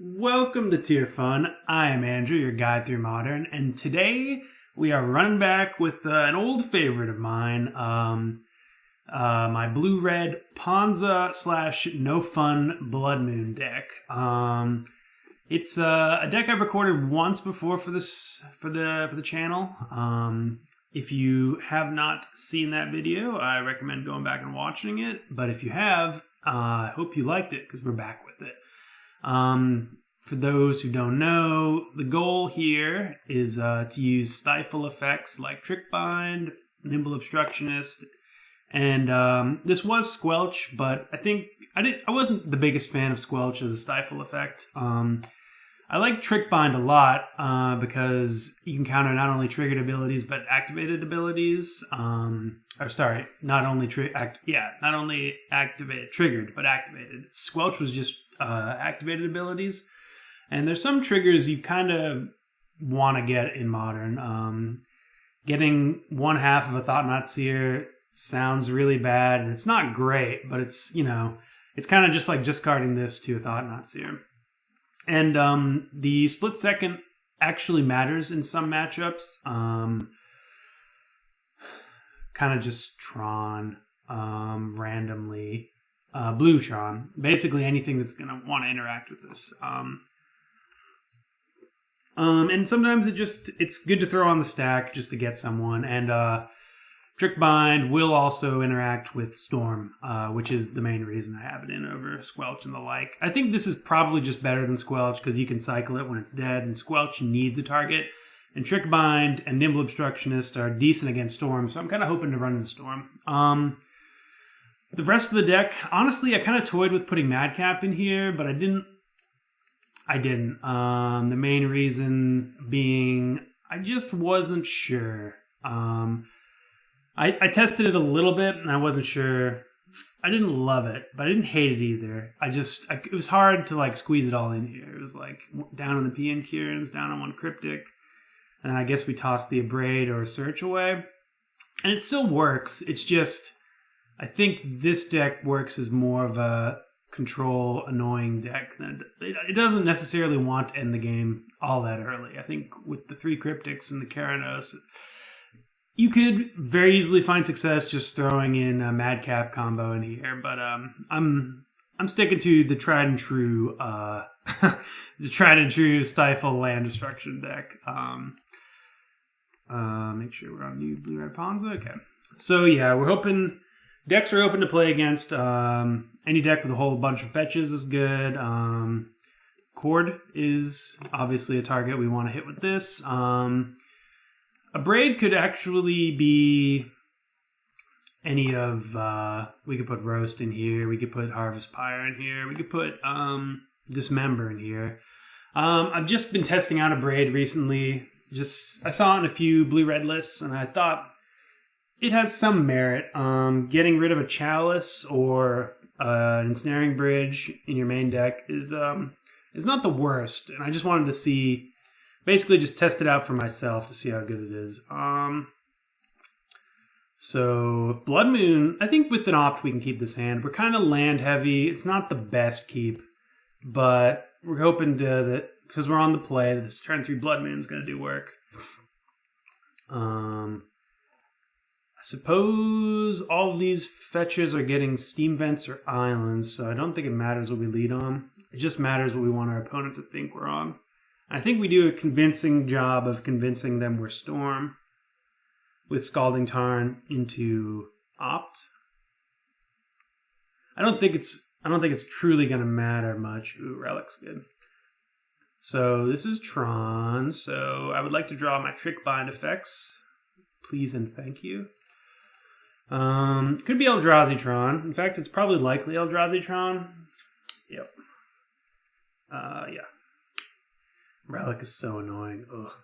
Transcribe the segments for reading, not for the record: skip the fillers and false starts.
Welcome to Tier Fun. I am Andrew, your guide through Modern, and today we are running back with an old favorite of mine, my blue-red Ponza / No Fun Blood Moon deck. It's a deck I've recorded once before for the channel. If you have not seen that video, I recommend going back and watching it. But if you have, I hope you liked it because we're back with it. For those who don't know, the goal here is to use stifle effects like Trick Bind, Nimble Obstructionist, and this was Squelch, but I wasn't the biggest fan of Squelch as a stifle effect. I like Trick Bind a lot because you can counter not only triggered abilities but activated abilities. Not only triggered but activated. Squelch was just activated abilities. And there's some triggers you kind of want to get in Modern. Getting one half of a Thought-Knot Seer sounds really bad, and it's not great, but it's kind of just like discarding this to a Thought-Knot Seer. And the split second actually matters in some matchups. Kind of just Tron, randomly. Blue Tron. Basically anything that's going to want to interact with this. And sometimes it's good to throw on the stack just to get someone. And Trick Bind will also interact with Storm, which is the main reason I have it in over Squelch and the like. I think this is probably just better than Squelch because you can cycle it when it's dead, and Squelch needs a target. And Trick Bind and Nimble Obstructionist are decent against Storm, so I'm kind of hoping to run into Storm. The rest of the deck, honestly, I kind of toyed with putting Madcap in here, but I didn't. The main reason being I just wasn't sure. I tested it a little bit and I wasn't sure. I didn't love it, but I didn't hate it either. It was hard to squeeze it all in here. It was down on the PN Kieran's, down on one Cryptic, and then I guess we tossed the Abrade or Search away. And it still works. It's just I think this deck works as more of a control annoying deck. It doesn't necessarily want to end the game all that early. I think with the 3 Cryptics and the Keranos, you could very easily find success just throwing in a Madcap combo in here. But I'm sticking to the tried and true stifle land destruction deck. Make sure we're on new blue-red Ponza. Okay, so yeah, we're hoping. Decks are open to play against. Any deck with a whole bunch of fetches is good. Cord is obviously a target we want to hit with this. Abrade could actually be any of... we could put Roast in here. We could put Harvest Pyre in here. We could put Dismember in here. I've just been testing out Abrade recently. I saw it in a few blue-red lists, and I thought... it has some merit. Getting rid of a Chalice or an Ensnaring Bridge in your main deck is not the worst. And I just wanted to see, basically just test it out for myself to see how good it is. So Blood Moon, I think with an opt we can keep this hand. We're kind of land heavy. It's not the best keep, but we're hoping that because we're on the play, this turn 3 Blood Moon is going to do work. I suppose all of these fetches are getting Steam Vents or Islands, so I don't think it matters what we lead on. It just matters what we want our opponent to think we're on. I think we do a convincing job of convincing them we're Storm with Scalding Tarn into Opt. I don't think it's truly going to matter much. Ooh, Relic's good. So this is Tron, so I would like to draw my Trick Bind effects. Please and thank you. Could be Eldrazi Tron. In fact, it's probably likely Eldrazi Tron. Yep. Yeah. Relic is so annoying. Ugh.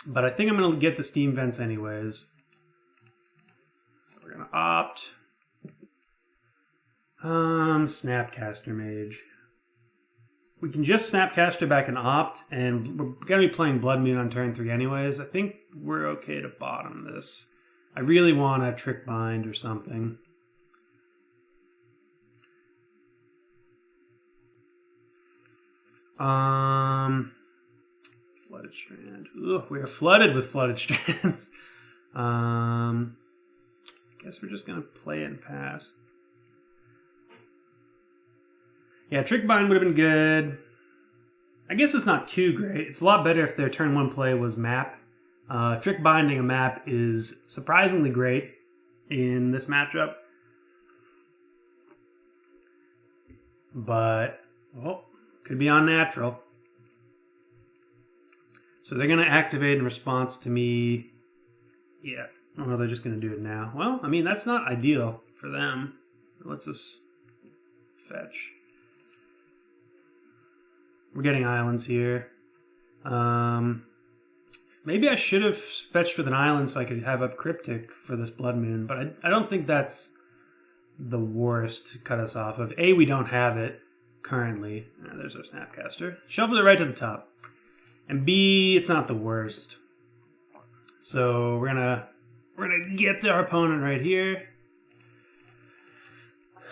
But I think I'm going to get the Steam Vents anyways. So we're going to opt. Snapcaster Mage. We can just Snapcaster back and opt, and we're going to be playing Blood Moon on turn 3 anyways. I think we're okay to bottom this. I really want a Trick Bind or something. Flooded Strand. Ugh, we are flooded with Flooded Strands. Guess we're just gonna play it and pass. Yeah, Trick Bind would have been good. I guess it's not too great. It's a lot better if their turn 1 play was map. Trick Binding a map is surprisingly great in this matchup. But, oh, could be unnatural. So they're going to activate in response to me. Yeah. Oh, they're just going to do it now. Well, I mean, that's not ideal for them. It lets us fetch. We're getting islands here. Maybe I should have fetched with an island so I could have up Cryptic for this Blood Moon, but I don't think that's the worst to cut us off of. A, we don't have it currently. There's our Snapcaster. Shuffle it right to the top. And B, it's not the worst. So we're gonna get our opponent right here.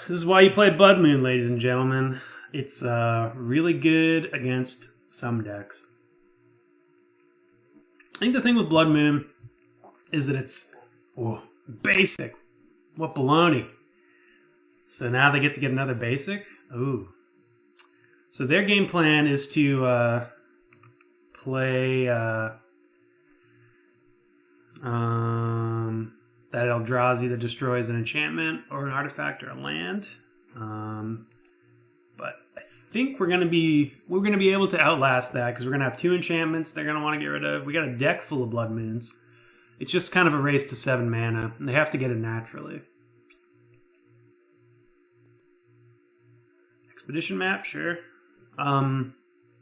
This is why you play Blood Moon, ladies and gentlemen. It's really good against some decks. I think the thing with Blood Moon is that it's basic. What baloney. So now they get to get another basic. Ooh. So their game plan is to play that Eldrazi either destroys an enchantment or an artifact or a land. But I think we're gonna be able to outlast that because we're gonna have 2 enchantments they're gonna want to get rid of. We got a deck full of Blood Moons. It's just kind of a race to 7 mana, and they have to get it naturally. Expedition map, sure.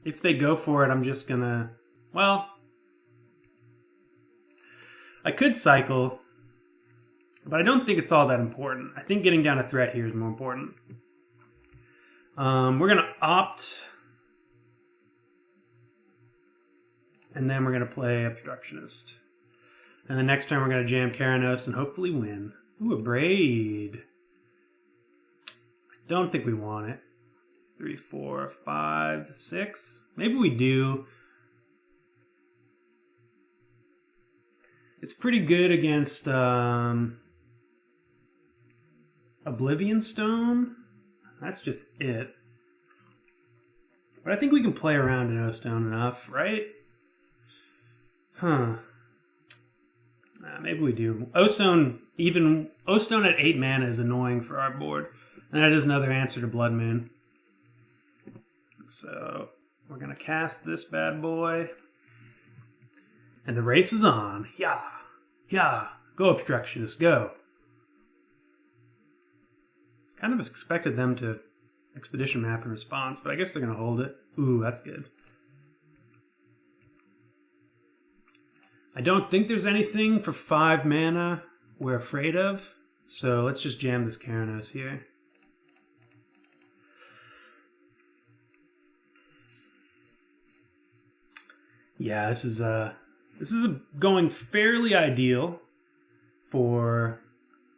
If they go for it, I'm just gonna... Well, I could cycle, but I don't think it's all that important. I think getting down a threat here is more important. We're gonna opt, and then we're gonna play Obstructionist. And the next turn we're gonna jam Keranos and hopefully win. Ooh, a Braid. I don't think we want it. 3, 4, 5, 6. Maybe we do. It's pretty good against Oblivion Stone. That's just it. But I think we can play around in O-Stone enough, right? Huh. Nah, maybe we do. O-Stone at 8 mana is annoying for our board. And that is another answer to Blood Moon. So we're going to cast this bad boy. And the race is on. Yeah. Yeah. Go, Obstructionist, go. Kind of expected them to Expedition map in response, but I guess they're going to hold it. Ooh, that's good. I don't think there's anything for 5 mana we're afraid of, so let's just jam this Keranos here. Yeah, this is going fairly ideal for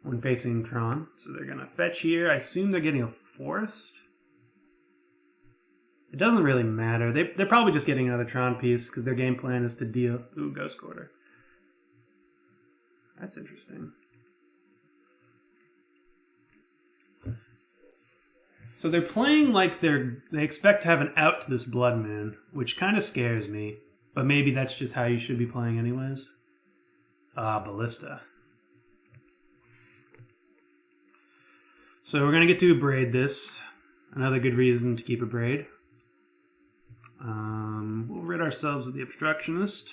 when facing Tron. So they're going to fetch here. I assume they're getting a forest. It doesn't really matter. They're probably just getting another Tron piece because their game plan is to deal... Ooh, Ghost Quarter. That's interesting. So they're playing like they expect to have an out to this Blood Moon, which kind of scares me. But maybe that's just how you should be playing anyways. Ballista. So we're going to get to braid this. Another good reason to keep a braid. We'll rid ourselves of the Obstructionist.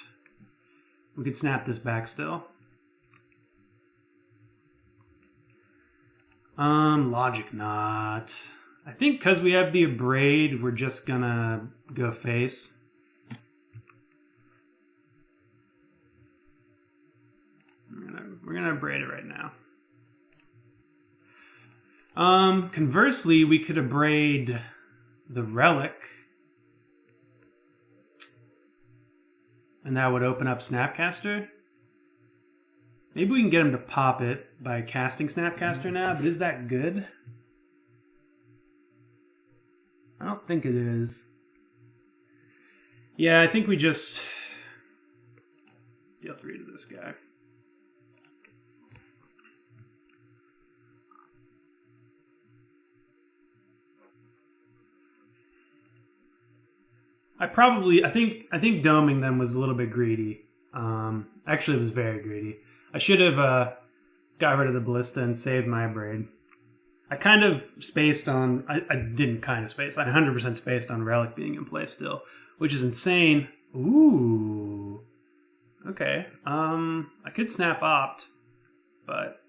We could snap this back still. Logic Knot. I think because we have the Abrade, we're just going to go face. We're gonna abrade it right now. Conversely, we could abrade the Relic, and that would open up Snapcaster. Maybe we can get him to pop it by casting Snapcaster now, but is that good? I don't think it is. Yeah, I think we just deal 3 to this guy. I think doming them was a little bit greedy. Actually, it was very greedy. I should have got rid of the ballista and saved my braid. I kind of spaced on. I didn't kind of space. I 100% spaced on relic being in play still, which is insane. Ooh. Okay. I could snap opt, but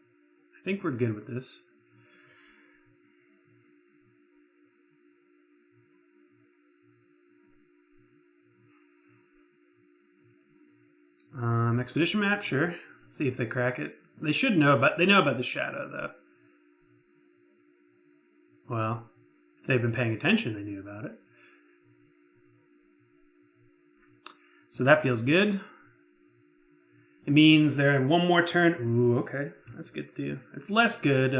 I think we're good with this. Expedition map, sure. Let's see if they crack it. They should know about. They know about the shadow, though. Well, if they've been paying attention, they knew about it. So that feels good. It means they're in one more turn. Ooh, okay, that's good too. It's less good.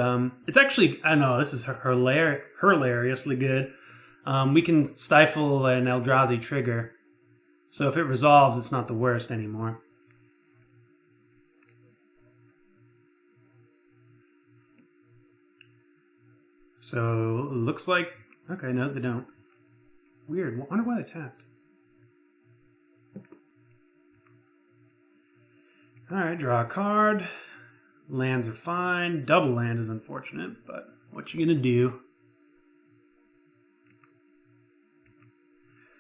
It's actually, I don't know. This is hilariously good. We can stifle an Eldrazi trigger. So if it resolves, it's not the worst anymore. So looks like, okay, no, they don't. Weird. I wonder why they tapped. All right, draw a card. Lands are fine. Double land is unfortunate, but what you gonna do?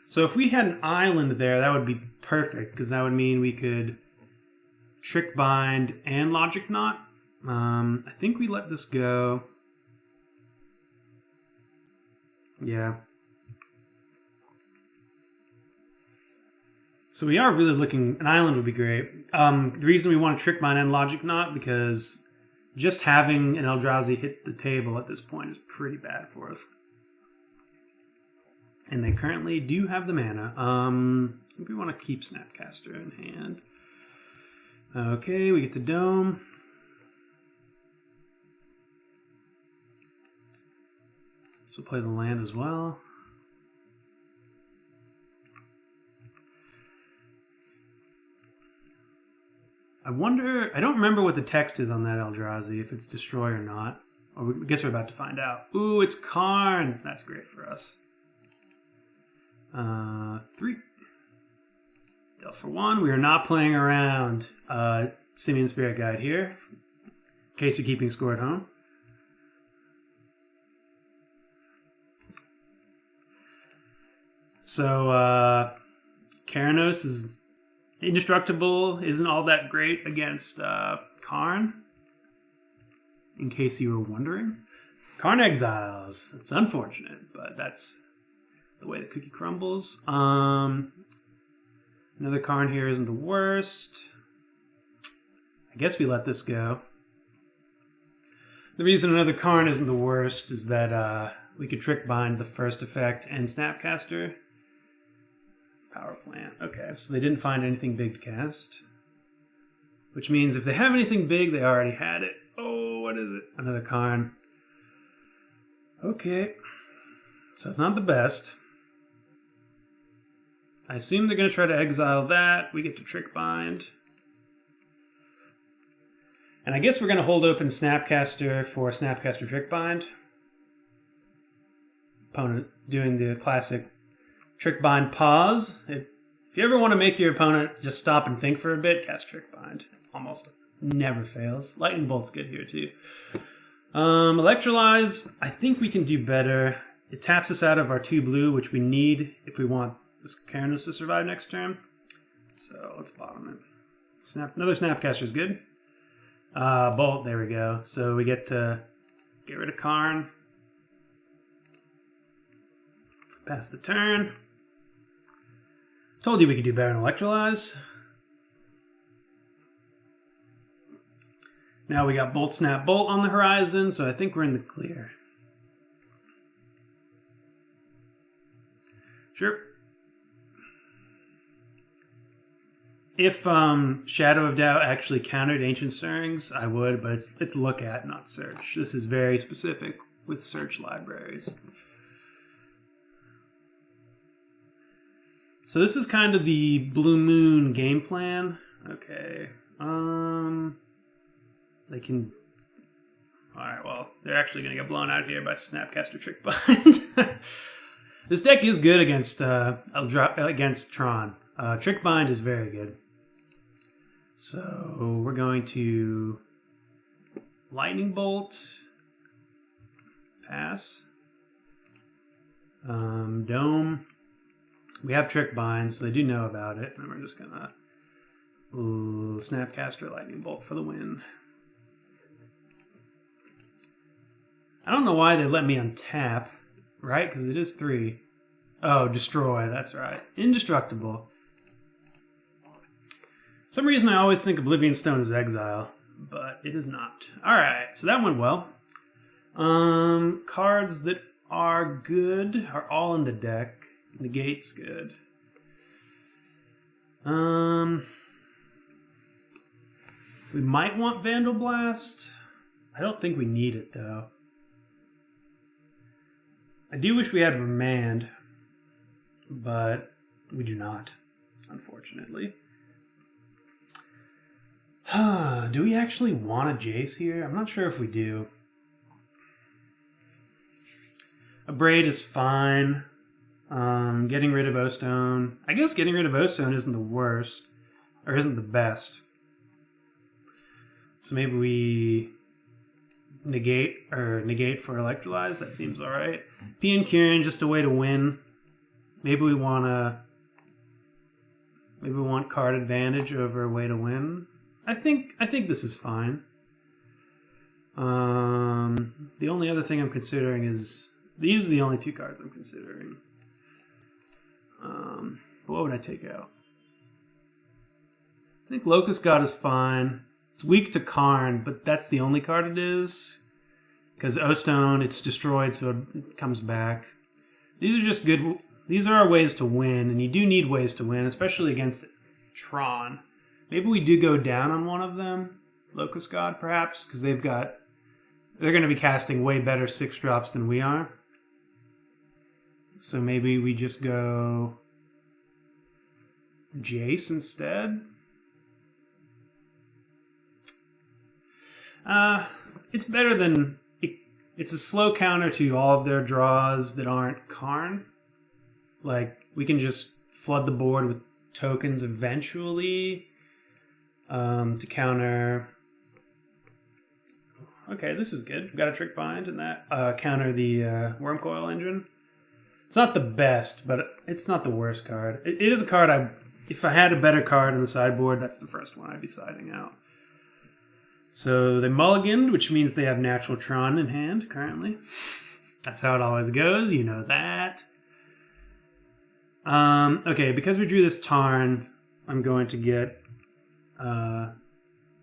So if we had an island there, that would be perfect, because that would mean we could Trick Bind and Logic Knot. I think we let this go. Yeah. So we are really looking, an island would be great. The reason we want to Trick Bind and Logic Knot, because just having an Eldrazi hit the table at this point is pretty bad for us. And they currently do have the mana. I think we want to keep Snapcaster in hand. Okay, we get to Dome. So we'll play the land as well. I wonder, I don't remember what the text is on that Eldrazi, if it's Destroy or not. Or I guess we're about to find out. Ooh, it's Karn. That's great for us. 3. Dealt for 1. We are not playing around. Simian Spirit Guide here, in case you're keeping score at home. So, Keranos is indestructible, isn't all that great against Karn, in case you were wondering. Karn exiles. It's unfortunate, but that's the way the cookie crumbles. Another Karn here isn't the worst. I guess we let this go. The reason another Karn isn't the worst is that we could Trick Bind the first effect and Snapcaster. Power Plant. Okay, so they didn't find anything big to cast. Which means if they have anything big, they already had it. Oh, what is it? Another Karn. Okay. So it's not the best. I assume they're going to try to exile that. We get to Trick Bind. And I guess we're going to hold open Snapcaster for Snapcaster Trick Bind. Opponent doing the classic Trick Bind pause. If you ever want to make your opponent just stop and think for a bit, cast Trick Bind. Almost never fails. Lightning Bolt's good here too. Electrolyze, I think we can do better. It taps us out of our 2 blue, which we need if we want this Keranos to survive next turn. So let's bottom it. Another Snapcaster is good. Bolt, there we go. So we get to get rid of Karn. Pass the turn. Told you we could do better than Electrolyze. Now we got Bolt, Snap, Bolt on the horizon, so I think we're in the clear. Sure. If Shadow of Doubt actually countered Ancient Stirrings, I would, but it's look at, not search. This is very specific with search libraries. So this is kind of the Blue Moon game plan. Okay. They can... Alright, well, they're actually going to get blown out here by Snapcaster Trickbind. This deck is good against Tron. Trickbind is very good. So we're going to Lightning Bolt. Pass. Dome. We have Trickbind, so they do know about it. And we're just going to Snapcaster Lightning Bolt for the win. I don't know why they let me untap, right? Because it is 3. Oh, destroy, that's right. Indestructible. For some reason I always think Oblivion Stone is exile, but it is not. Alright, so that went well. Cards that are good are all in the deck. Negate's good. We might want Vandal Blast. I don't think we need it though. I do wish we had Remand, but we do not, unfortunately. Do we actually want a Jace here? I'm not sure if we do. A Braid is fine. Getting rid of O-Stone. I guess getting rid of O-Stone isn't the worst, or isn't the best. So maybe we negate for Electrolyze. That seems all right. P and Kieran, just a way to win. Maybe we want card advantage over a way to win. I think this is fine. The only other thing I'm considering is these are the only 2 cards I'm considering. What would I take out? I think Locust God is fine. It's weak to Karn, but that's the only card it is. Because O-Stone, it's destroyed, so it comes back. These are just good. These are our ways to win, and you do need ways to win, especially against Tron. Maybe we do go down on one of them, Locust God, perhaps, because they're going to be casting way better 6-drops than we are. So maybe we just go Jace instead. It's better than... It's a slow counter to all of their draws that aren't Karn. Like, we can just flood the board with tokens eventually to counter... Okay, this is good. We've got a Trickbind and that counter the Wormcoil Engine. It's not the best, but it's not the worst card. It is a card if I had a better card in the sideboard, that's the first one I'd be siding out. So they mulliganed, which means they have natural Tron in hand currently. That's how it always goes, you know that. Okay, because we drew this Tarn, I'm going to get not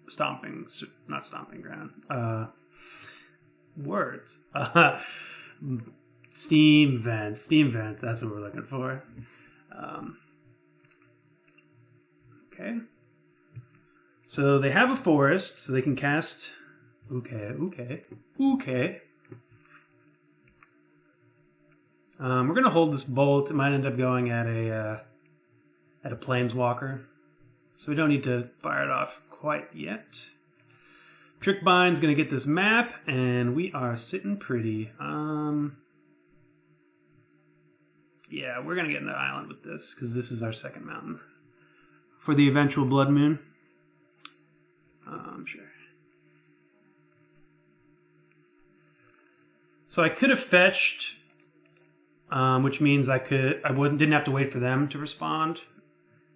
Stomping Ground. Words. Steam Vent, that's what we're looking for. Okay. So they have a forest, so they can cast... Okay. We're going to hold this bolt. It might end up going at a Planeswalker. So we don't need to fire it off quite yet. Trickbind's going to get this map, and we are sitting pretty. Yeah, we're going to get into Island with this, because this is our second mountain. For the eventual Blood Moon. Sure. So I could have fetched, which means I didn't have to wait for them to respond.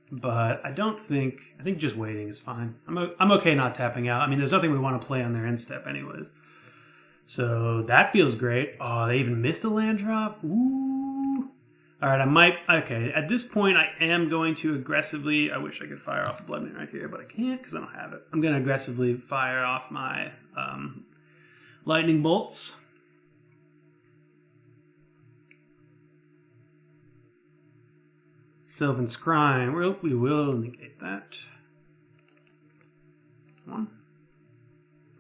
But I think just waiting is fine. I'm okay not tapping out. I mean, there's nothing we want to play on their end step anyways. So that feels great. Oh, they even missed a land drop. Ooh. All right, okay, at this point I am going to aggressively, I wish I could fire off a Blood Moon right here, but I can't because I don't have it. I'm going to aggressively fire off my lightning bolts. Sylvan Scrying, we will negate that. One.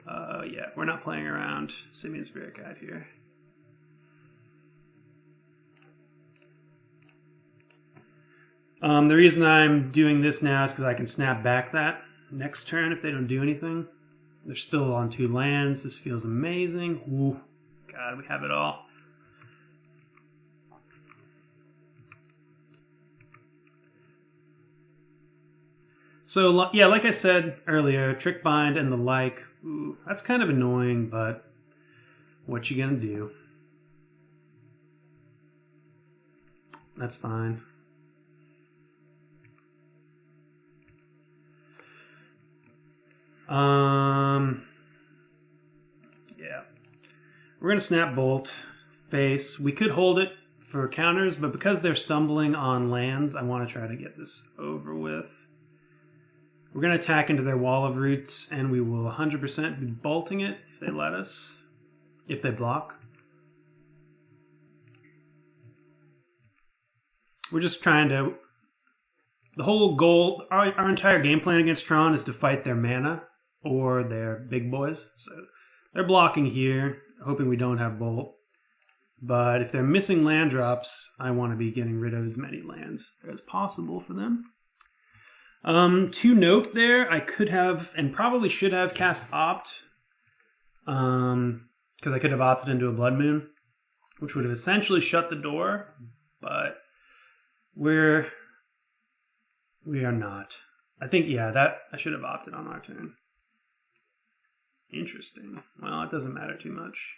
Yeah, we're not playing around Simian Spirit Guide here. The reason I'm doing this now is because I can snap back that next turn if they don't do anything. They're still on 2 lands. This feels amazing. Ooh, God, we have it all. So, yeah, like I said earlier, Trick Bind and the like, ooh, that's kind of annoying, but what you gonna do? That's fine. Yeah. We're gonna snap Bolt, face. We could hold it for counters, but because they're stumbling on lands, I want to try to get this over with. We're gonna attack into their Wall of Roots, and we will 100% be bolting it if they let us. If they block. We're just trying to... The whole goal, our entire game plan against Tron is to fight their mana or their big boys. So they're blocking here, hoping we don't have Bolt. But if they're missing land drops, I want to be getting rid of as many lands as possible for them. To note there, I could have, and probably should have, cast Opt. Because I could have opted into a Blood Moon, which would have essentially shut the door, but we are not. I think, yeah, that I should have opted on our turn. Interesting. Well, it doesn't matter too much.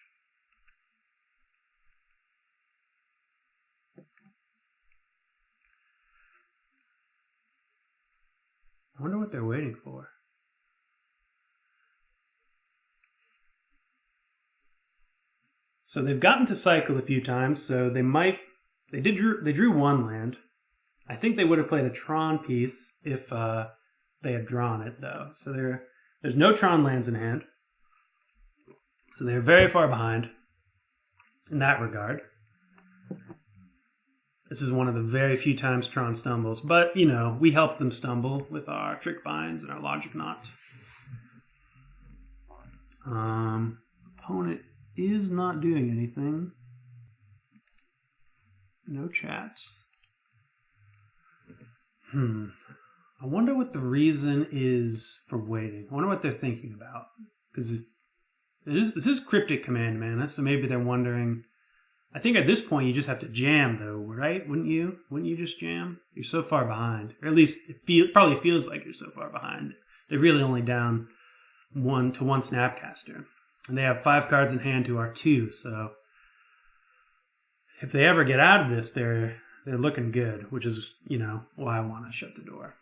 I wonder what they're waiting for. So they've gotten to cycle a few times, so they drew 1 land. I think they would have played a Tron piece if they had drawn it, though. So there's no Tron lands in hand. So they're very far behind in that regard. This is one of the very few times Tron stumbles. But, you know, we help them stumble with our Trick Binds and our Logic Knot. Opponent is not doing anything. No chats. I wonder what the reason is for waiting. I wonder what they're thinking about. Because this is Cryptic Command Mana, so maybe they're wondering... I think at this point you just have to jam, though, right? Wouldn't you? Wouldn't you just jam? You're so far behind. Or at least it probably feels like you're so far behind. They're really only down 1 to 1 Snapcaster. And they have 5 cards in hand to our 2, so... If they ever get out of this, they're looking good, which is, you know, why I want to shut the door.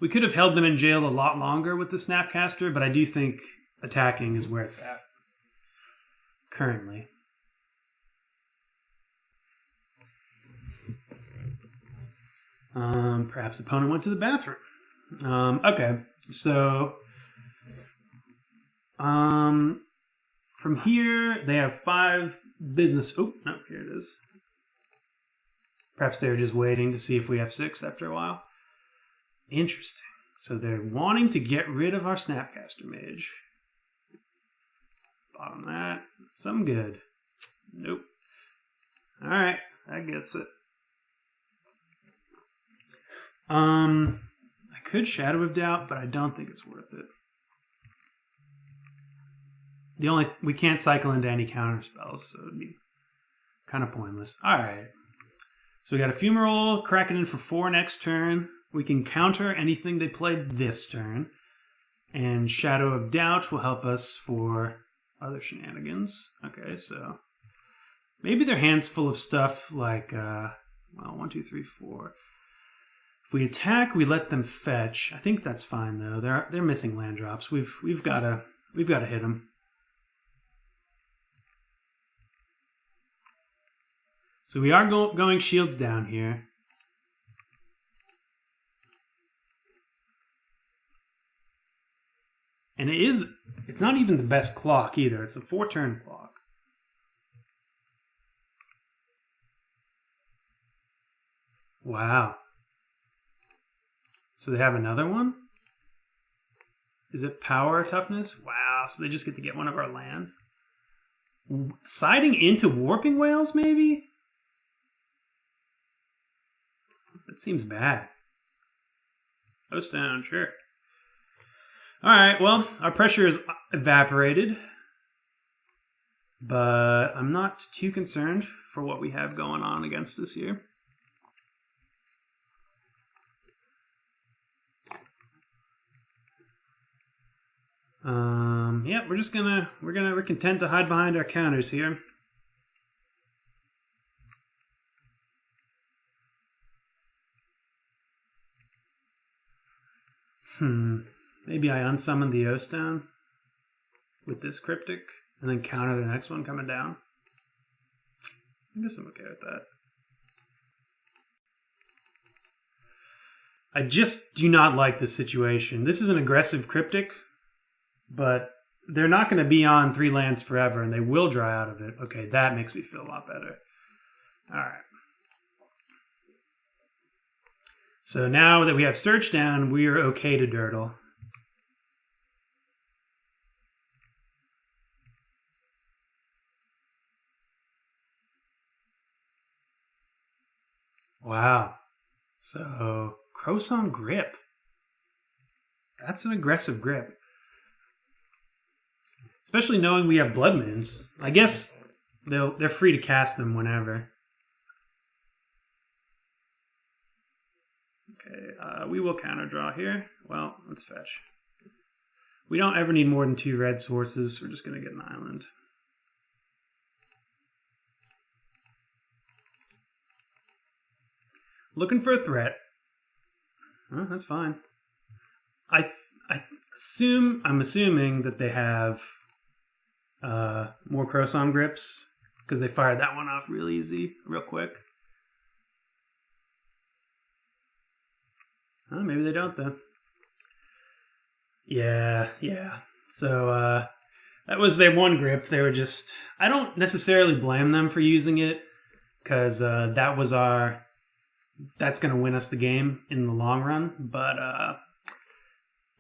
We could have held them in jail a lot longer with the Snapcaster, but I do think attacking is where it's at currently. Perhaps the opponent went to the bathroom. Okay, so from here they have 5 business. Oh no, here it is. Perhaps they're just waiting to see if we have 6 after a while. Interesting. So they're wanting to get rid of our Snapcaster Mage. Bottom that. Something good. Nope. Alright, that gets it. I could Shadow of Doubt, but I don't think it's worth it. We can't cycle into any counter spells, so it'd be kind of pointless. Alright. So we got Ephemeral, Kraken in for 4 next turn. We can counter anything they played this turn. And Shadow of Doubt will help us for other shenanigans. Okay, so maybe their hand's full of stuff like, well, 1, 2, 3, 4. If we attack, we let them fetch. I think that's fine though. They're missing land drops. We've got to hit them. So we are going shields down here. And it's not even the best clock either. It's a 4-turn clock. Wow. So they have another one? Is it power toughness? Wow, so they just get to get one of our lands? Siding into Warping Whales, maybe? That seems bad. Post down, sure. Alright, well, our pressure is evaporated. But I'm not too concerned for what we have going on against us here. Yeah, we're content to hide behind our counters here. Maybe I unsummon the O-Stone with this cryptic and then counter the next one coming down. I guess I'm okay with that. I just do not like this situation. This is an aggressive cryptic, but they're not going to be on 3 lands forever, and they will dry out of it. Okay, that makes me feel a lot better. All right. So now that we have search down, we are okay to dirtle. Wow. So, Croson Grip. That's an aggressive grip. Especially knowing we have Blood Moons. I guess they're free to cast them whenever. Okay, we will counter draw here. Well, let's fetch. We don't ever need more than 2 red sources. We're just going to get an island. Looking for a threat. Oh, that's fine. I'm assuming that they have more Croson grips because they fired that one off real easy, real quick. Oh, maybe they don't though. Yeah. So that was their one grip. They were just. I don't necessarily blame them for using it because that's going to win us the game in the long run. But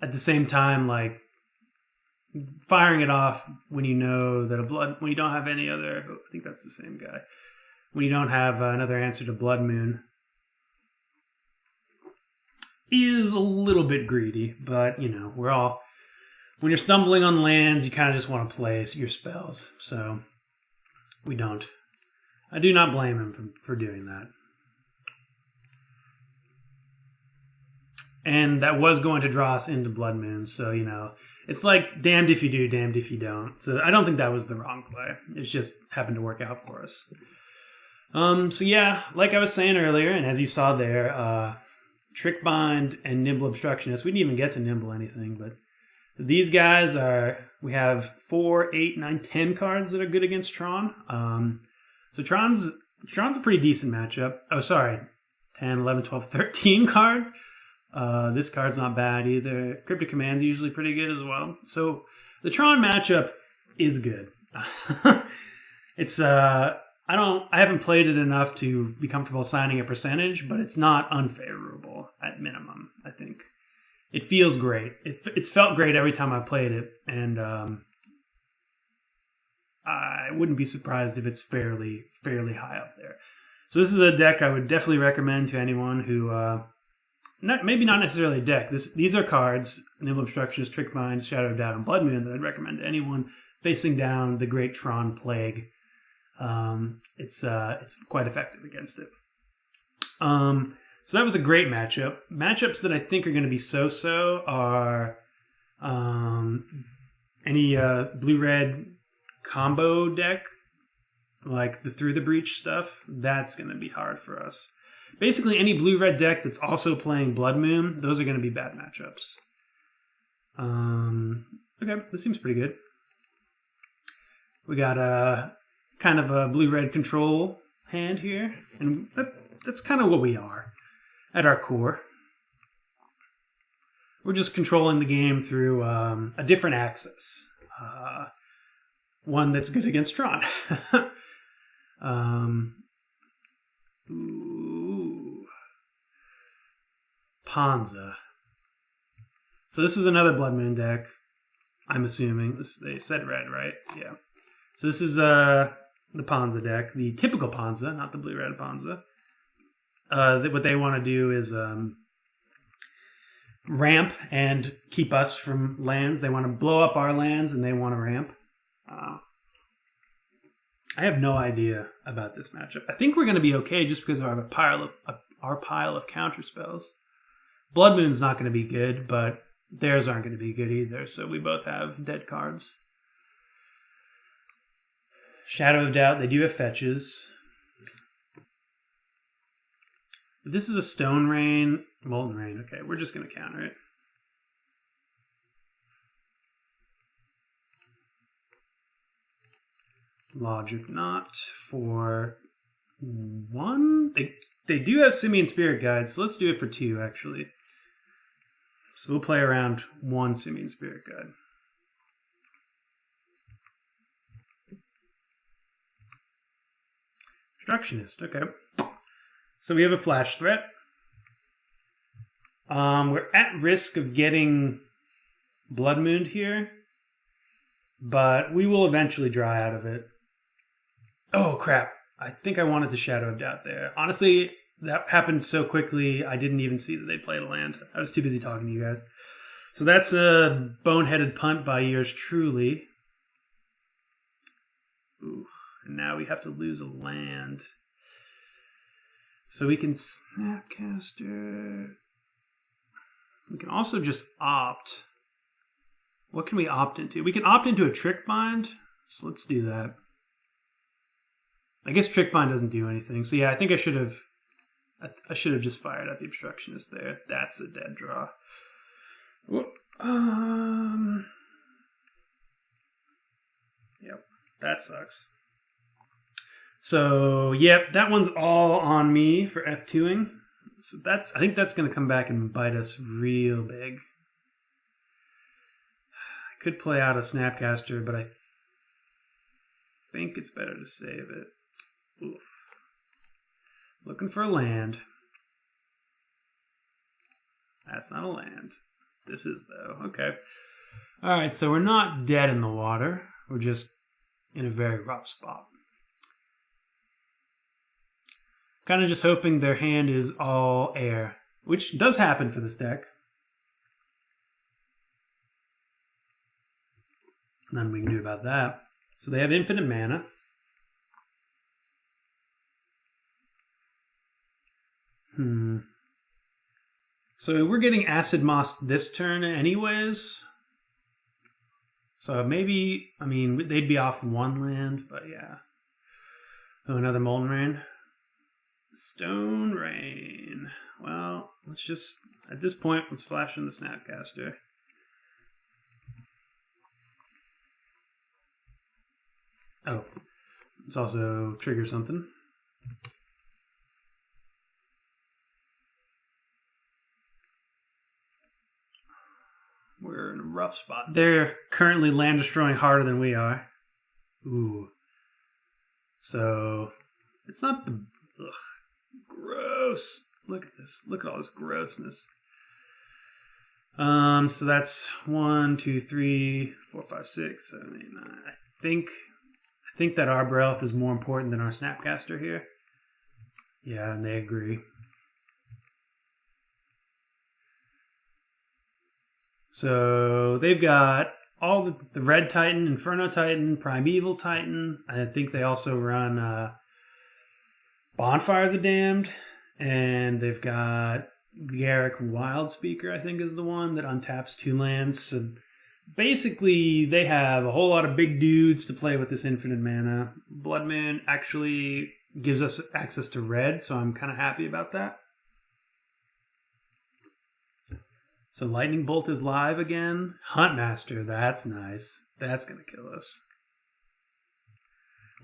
at the same time, like firing it off when you know that when you don't have any other, I think that's the same guy. When you don't have another answer to Blood Moon, is a little bit greedy. But you know, when you're stumbling on lands, you kind of just want to play your spells. So we don't. I do not blame him for doing that. And that was going to draw us into Blood Moon, so, you know, it's like damned if you do, damned if you don't. So I don't think that was the wrong play. It just happened to work out for us. So yeah, like I was saying earlier, and as you saw there, Trick Bind and Nimble Obstructionist. We didn't even get to Nimble anything, but these guys we have 4, 8, 9, 10 cards that are good against Tron. So Tron's a pretty decent matchup. Oh, sorry, 10, 11, 12, 13 cards. This card's not bad either. Cryptic Command's usually pretty good as well. So the Tron matchup is good. I haven't played it enough to be comfortable assigning a percentage, but it's not unfavorable at minimum, I think. It feels great. It's felt great every time I played it, and I wouldn't be surprised if it's fairly high up there. So this is a deck I would definitely recommend to anyone who maybe not necessarily a deck. These are cards, Nimble Obstructionist, Trick Bind, Shadow of Doubt, and Blood Moon that I'd recommend to anyone facing down the Great Tron Plague. It's quite effective against it. So that was a great matchup. Matchups that I think are going to be so-so are any blue-red combo deck, like the Through the Breach stuff. That's going to be hard for us. Basically, any blue-red deck that's also playing Blood Moon, those are going to be bad matchups. Okay, this seems pretty good. We got a kind of a blue-red control hand here, and that's kind of what we are at our core. We're just controlling the game through a different axis, one that's good against Tron. Ooh. Ponza. So this is another Blood Moon deck, I'm assuming. They said red, right? Yeah. So this is the Ponza deck, the typical Ponza, not the blue-red Ponza. what they want to do is ramp and keep us from lands. They want to blow up our lands and they want to ramp. I have no idea about this matchup. I think we're going to be okay just because of our pile of counter spells. Blood Moon's not going to be good, but theirs aren't going to be good either. So we both have dead cards. Shadow of Doubt, they do have fetches. This is a Stone Rain, Molten Rain. Okay, we're just going to counter it. Logic Knot for 1. They do have Simian Spirit Guide, so let's do it for 2, actually. So we'll play around 1 Simian Spirit Guide. Obstructionist, okay. So we have a flash threat. We're at risk of getting Blood Mooned here, but we will eventually dry out of it. Oh, crap. I think I wanted the Shadow of Doubt there. Honestly, that happened so quickly, I didn't even see that they played a land. I was too busy talking to you guys. So that's a boneheaded punt by yours truly. Ooh, and now we have to lose a land. So we can Snapcaster. We can also just opt. What can we opt into? We can opt into a Trick Bind. So let's do that. I guess Trick Bind doesn't do anything. So yeah, I think I should have just fired at the Obstructionist there. That's a dead draw. Yep, that sucks. So, yep, that one's all on me for F2ing. So I think that's going to come back and bite us real big. I could play out a Snapcaster, but I think it's better to save it. Oof. Looking for a land. That's not a land. This is, though. Okay. All right, so we're not dead in the water. We're just in a very rough spot. Kind of just hoping their hand is all air, which does happen for this deck. Nothing we can do about that. So they have infinite mana. So we're getting Acid Moss this turn anyways. So maybe, I mean, they'd be off one land, but yeah. Oh, another Molten Rain. Stone Rain. Well, let's just, at this point, let's flash in the Snapcaster. Oh, let's also trigger something. We're in a rough spot. They're currently land destroying harder than we are. Ooh. So, it's not the... Ugh. Gross. Look at this. Look at all this grossness. So that's 1, 2, 3, 4, 5, 6, 7, 8, 9. I think that Arbor Elf is more important than our Snapcaster here. Yeah, and they agree. So they've got all the Red Titan, Inferno Titan, Primeval Titan. I think they also run Bonfire of the Damned. And they've got Garrick Wildspeaker, I think is the one that untaps 2 lands. So basically, they have a whole lot of big dudes to play with this infinite mana. Blood Moon actually gives us access to red, so I'm kind of happy about that. So Lightning Bolt is live again. Huntmaster, that's nice. That's going to kill us.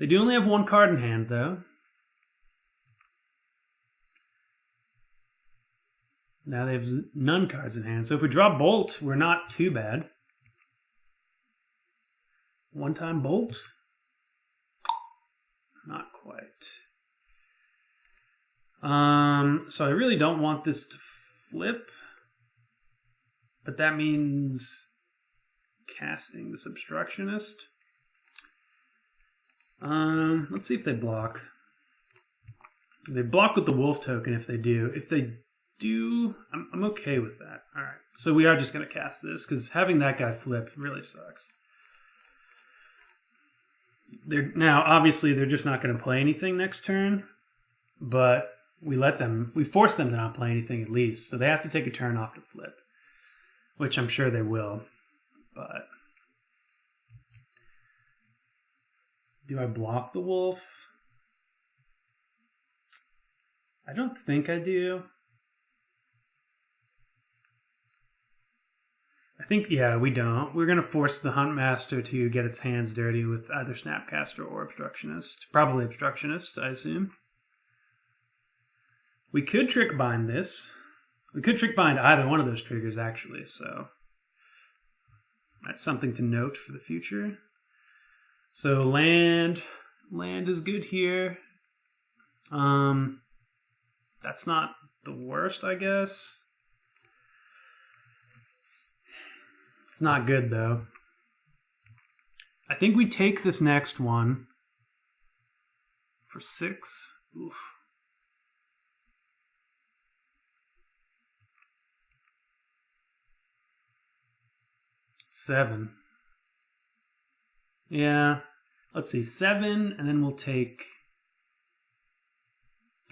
They do only have 1 card in hand, though. Now they have none cards in hand. So if we draw Bolt, we're not too bad. One-time Bolt? Not quite. So I really don't want this to flip. But that means casting this Obstructionist. Let's see if they block. They block with the wolf token if they do. If they do, I'm okay with that. All right, so we are just going to cast this because having that guy flip really sucks. Now, obviously, they're just not going to play anything next turn, but we force them to not play anything at least, so they have to take a turn off to flip, which I'm sure they will. But do I block the wolf? I don't think I do. I think, yeah, we don't. We're going to force the Huntmaster to get its hands dirty with either Snapcaster or Obstructionist. Probably Obstructionist, I assume. We could Trick Bind this. We could Trick Bind either one of those triggers, actually, so that's something to note for the future. So land is good here. That's not the worst, I guess. It's not good, though. I think we take this next one for 6. Oof. $7. Yeah. Let's see. 7, and then we'll take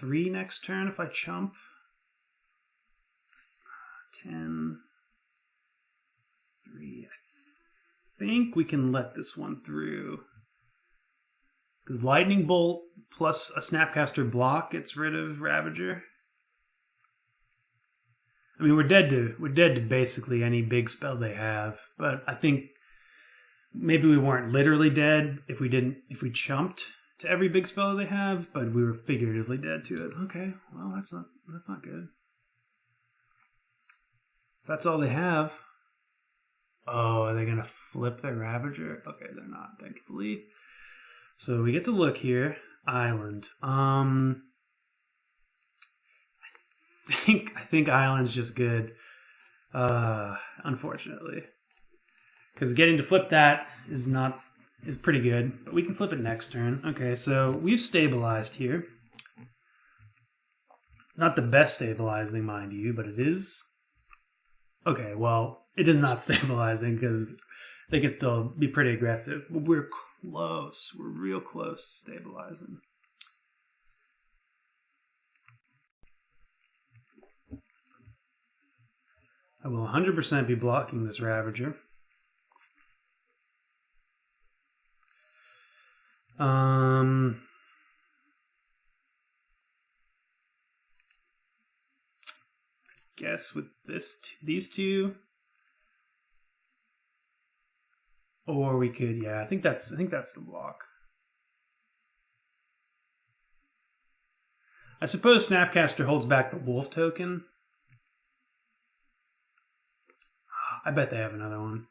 3 next turn if I chump. 10. 3. I think we can let this one through. Because Lightning Bolt plus a Snapcaster block gets rid of Ravager. I mean, we're dead to basically any big spell they have, but I think maybe we weren't literally dead if we chumped to every big spell they have, but we were figuratively dead to it. Okay, well that's not good. If that's all they have. Oh, are they gonna flip their Ravager? Okay, they're not, thankfully. So we get to look here. Island. I think Island's just good. Unfortunately. Because getting to flip that is pretty good. But we can flip it next turn. Okay, so we've stabilized here. Not the best stabilizing, mind you, but it is. Okay, well, it is not stabilizing because they can still be pretty aggressive. But we're close. We're real close to stabilizing. I will 100% be blocking this Ravager. Guess with these two, or we could, yeah. I think that's the block. I suppose Snapcaster holds back the wolf token. I bet they have another one.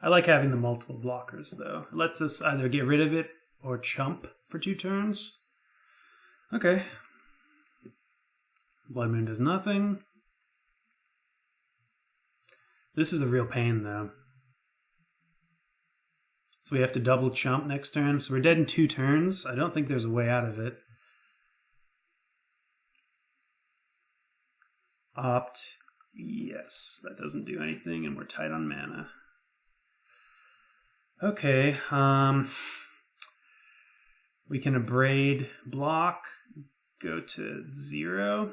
I like having the multiple blockers, though. It lets us either get rid of it or chump for 2 turns. Okay. Blood Moon does nothing. This is a real pain, though. So we have to double chump next turn. So we're dead in 2 turns. I don't think there's a way out of it. Opt. Yes, that doesn't do anything, and we're tight on mana. Okay, we can abrade block, go to 0.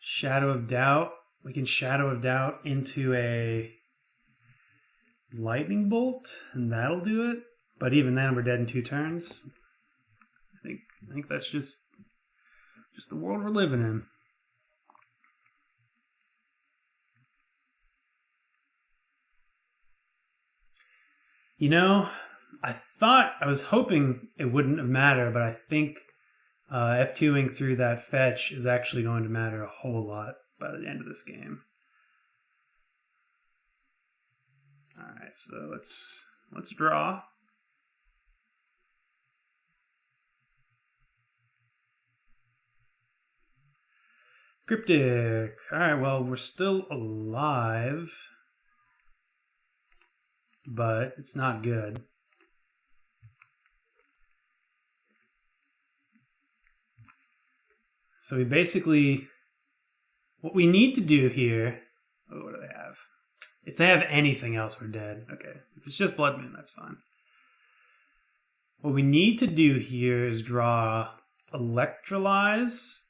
Shadow of Doubt. We can Shadow of Doubt into a Lightning Bolt, and that'll do it. But even then, we're dead in 2 turns. I think that's just the world we're living in. You know, I was hoping it wouldn't have mattered, but I think F2ing through that fetch is actually going to matter a whole lot by the end of this game. All right, so let's draw. Cryptic. Alright, well, we're still alive. But it's not good. So we basically... What we need to do here... Oh, what do they have? If they have anything else, we're dead. Okay. If it's just Blood Moon, that's fine. What we need to do here is draw Electrolyze.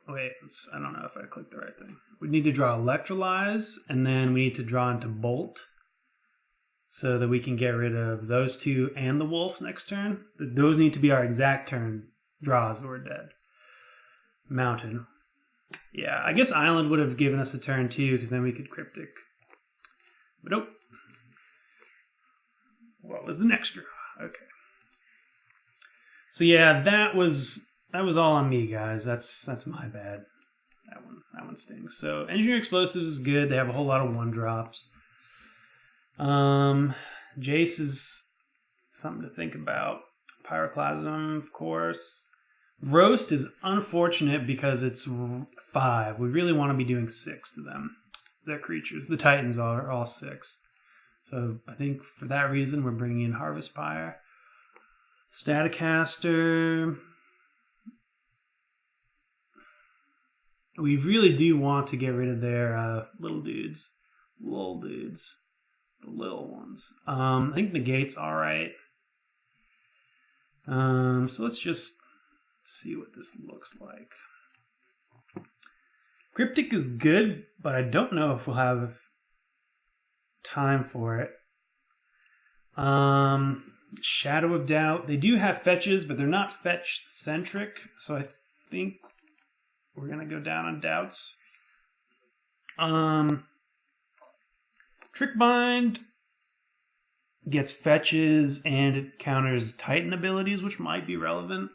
Wait, I don't know if I clicked the right thing. We need to draw Electrolyze, and then we need to draw into Bolt so that we can get rid of those two and the Wolf next turn. Those need to be our exact turn draws or we're dead. Mountain. Yeah, I guess Island would have given us a turn too, because then we could Cryptic. But nope. What was the next draw? Okay. So yeah, that was all on me, guys. That's my bad. That one stings. So Engineer Explosives is good. They have a whole lot of 1-drops. Jace is something to think about. Pyroclasm, of course. Roast is unfortunate because it's 5. We really want to be doing 6 to them. Their creatures. The Titans are all 6. So I think for that reason we're bringing in Harvest Pyre. Staticaster. We really do want to get rid of their little dudes. Little dudes. The little ones. I think Negate's alright. So let's just see what this looks like. Cryptic is good, but I don't know if we'll have time for it. Shadow of Doubt. They do have fetches, but they're not fetch-centric, so I think we're going to go down on Doubts. Trickbind gets fetches, and it counters Titan abilities, which might be relevant.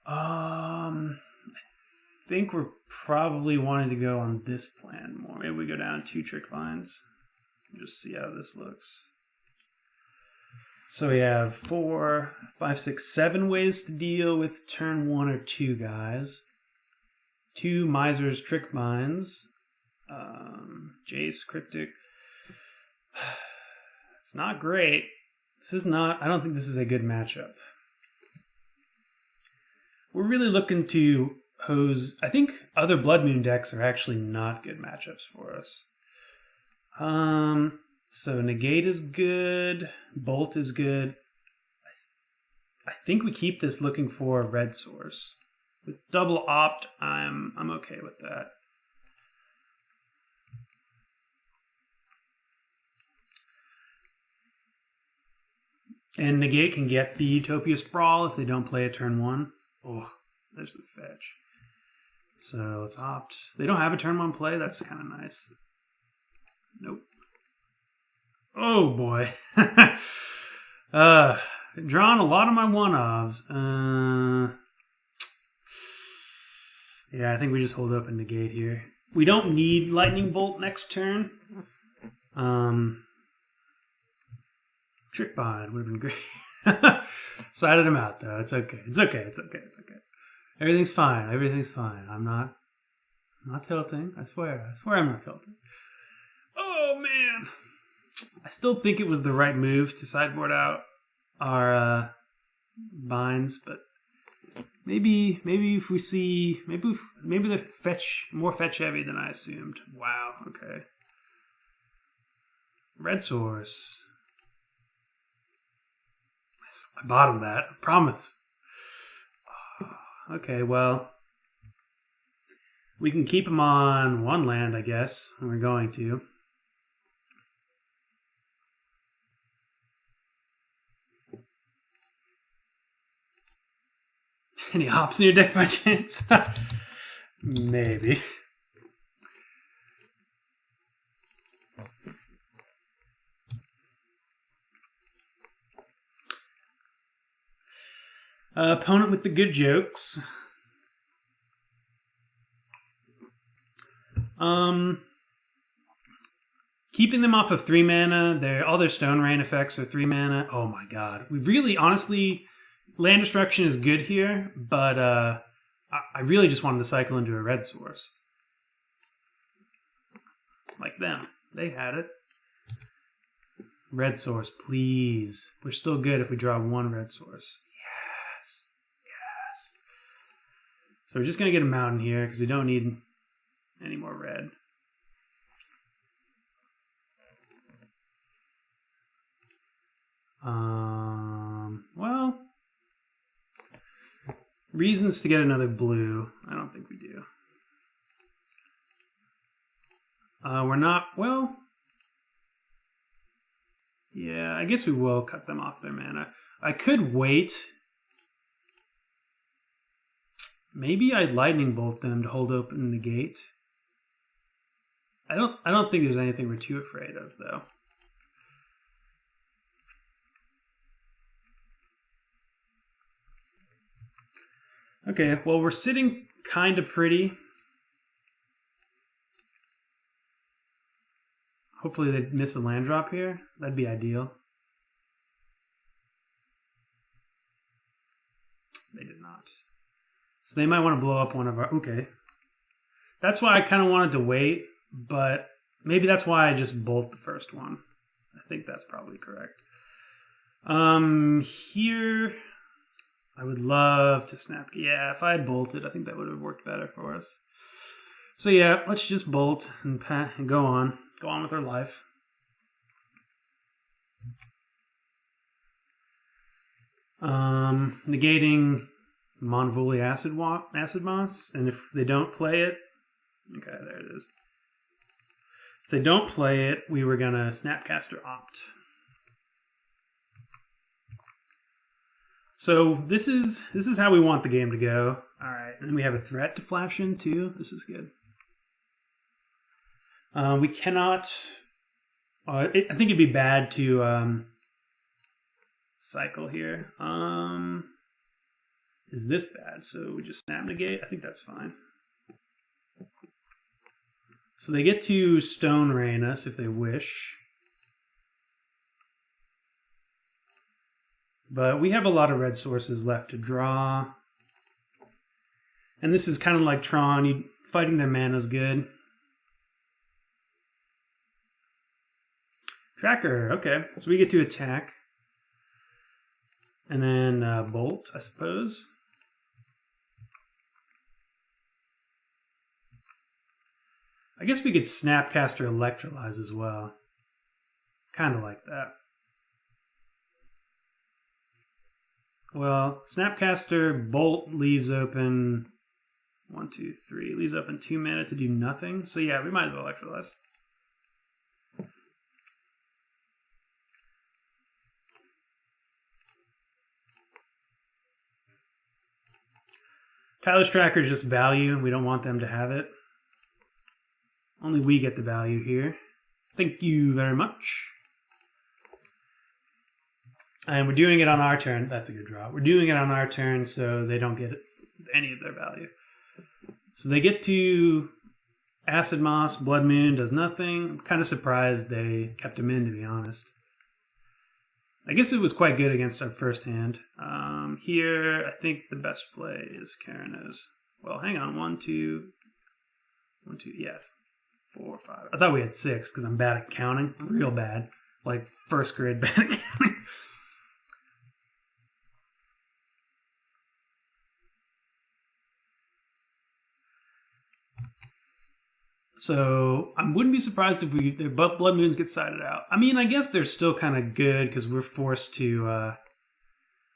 I think we're probably wanting to go on this plan more. Maybe we go down 2 trick lines. Just see how this looks. So we have 4, 5, 6, 7 ways to deal with turn 1 or 2 guys. 2 Miser's Trick Minds. Jace, Cryptic. It's not great. I don't think this is a good matchup. We're really looking to hose. I think other Blood Moon decks are actually not good matchups for us. So Negate is good. Bolt is good. I think we keep this looking for a red source. With double opt, I'm okay with that. And Negate can get the Utopia Sprawl if they don't play a turn 1. Oh, there's the fetch. So let's opt. They don't have a turn 1 play. That's kind of nice. Nope. Oh boy. Drawn a lot of my 1-ofs. Yeah, I think we just hold up and Negate here. We don't need Lightning Bolt next turn. Trickbind would have been great. Sided him out though. It's okay. It's okay. It's okay. It's okay. Everything's fine. Everything's fine. I'm not tilting. I swear. I swear I'm not tilting. Oh man. I still think it was the right move to sideboard out our binds, but maybe if we see maybe they're more fetch heavy than I assumed. Wow. Okay. Red source. I bottomed that. I promise. Okay, well, we can keep him on 1 land, I guess. And we're going to. Any hops in your deck by chance? Maybe. Opponent with the good jokes. Keeping them off of 3 mana. All their Stone Rain effects are 3 mana. Oh my god. We really, honestly, land destruction is good here, but I really just wanted to cycle into a red source. Like them. They had it. Red source, please. We're still good if we draw one red source. Yes. Yes. So we're just going to get a mountain here because we don't need any more red. Well, reasons to get another blue. I don't think we do. We're not, well, yeah, I guess we will cut them off their mana. I could wait. Maybe I'd lightning bolt them to hold open the gate. I don't think there's anything we're too afraid of though. Okay, well we're sitting kind of pretty. Hopefully they'd miss a land drop here. That'd be ideal. They did not. So they might want to blow up one of our... Okay. That's why I kind of wanted to wait, but maybe that's why I just bolt the first one. I think that's probably correct. Here... I would love to snap... Yeah, if I had bolted, I think that would have worked better for us. So yeah, let's just bolt and go on. Go on with our life. Negating Monvoli Acid Moss, and if they don't play it, okay, there it is. If they don't play it, we were gonna Snapcaster Opt. So this is how we want the game to go. All right, and we have a threat to flash in too. This is good. We cannot... I think it'd be bad to cycle here. Is this bad? So we just snap negate? I think that's fine. So they get to Stone Rain us if they wish. But we have a lot of red sources left to draw. And this is kind of like Tron. Fighting their mana is good. Tracker, okay. So we get to attack. And then bolt, I suppose. I guess we could Snapcaster Electrolyze as well. Kind of like that. Well, Snapcaster Bolt leaves open 1, 2, 3. Leaves open 2 mana to do nothing. So yeah, we might as well Electrolyze. Tyler's Tracker is just value, and we don't want them to have it. Only we get the value here. Thank you very much. And we're doing it on our turn. That's a good draw. We're doing it on our turn so they don't get any of their value. So they get to Acid Moss. Blood Moon does nothing. I'm kind of surprised they kept him in, to be honest. I guess it was quite good against our first hand. Here, I think the best play is Karanos. Well, hang on. 1, 2, yeah. 4, 5. I thought we had 6 because I'm bad at counting. Real bad. Like first grade bad at counting. So I wouldn't be surprised if their Blood Moons get sided out. I mean, I guess they're still kind of good because we're forced to.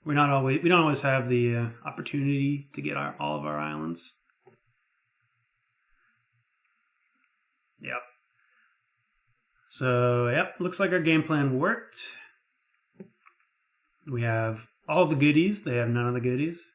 We don't always have the opportunity to get all of our islands. Yep. So yep, looks like our game plan worked. We have all the goodies. They have none of the goodies.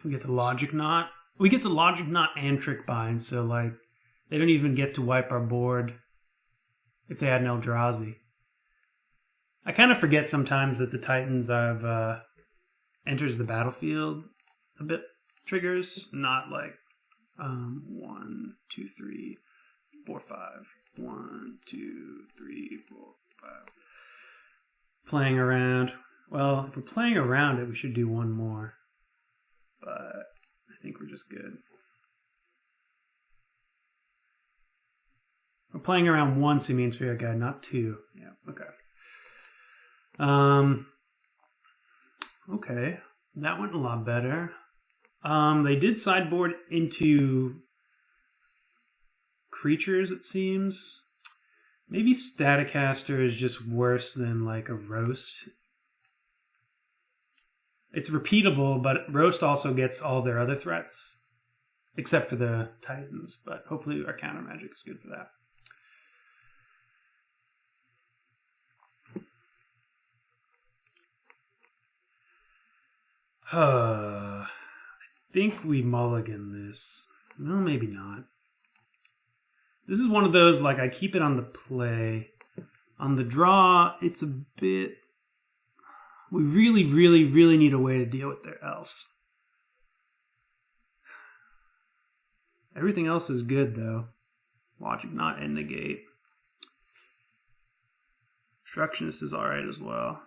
We get the Logic Knot. We get the Logic Knot and Trick Bind, so like they don't even get to wipe our board if they had an Eldrazi. I kind of forget sometimes that the Titans have enters the battlefield a bit triggers, not like 1, 2, 3, 4, 5. 1, 2, 3, 4, 5. Playing around. Well, if we're playing around it, we should do one more. But I think we're just good. We're playing around once, it means Spirit Guide, not two. Yeah, okay. Okay, that went a lot better. They did sideboard into creatures, it seems. Maybe Staticaster is just worse than like a Roast. It's repeatable, but Roast also gets all their other threats, except for the Titans. But hopefully our counter magic is good for that. I think we mulligan this. No, maybe not. This is one of those, like, I keep it on the play. On the draw, it's a bit... We really, really, really need a way to deal with their elf. Everything else is good, though. Logic not and negate. Obstructionist is alright as well.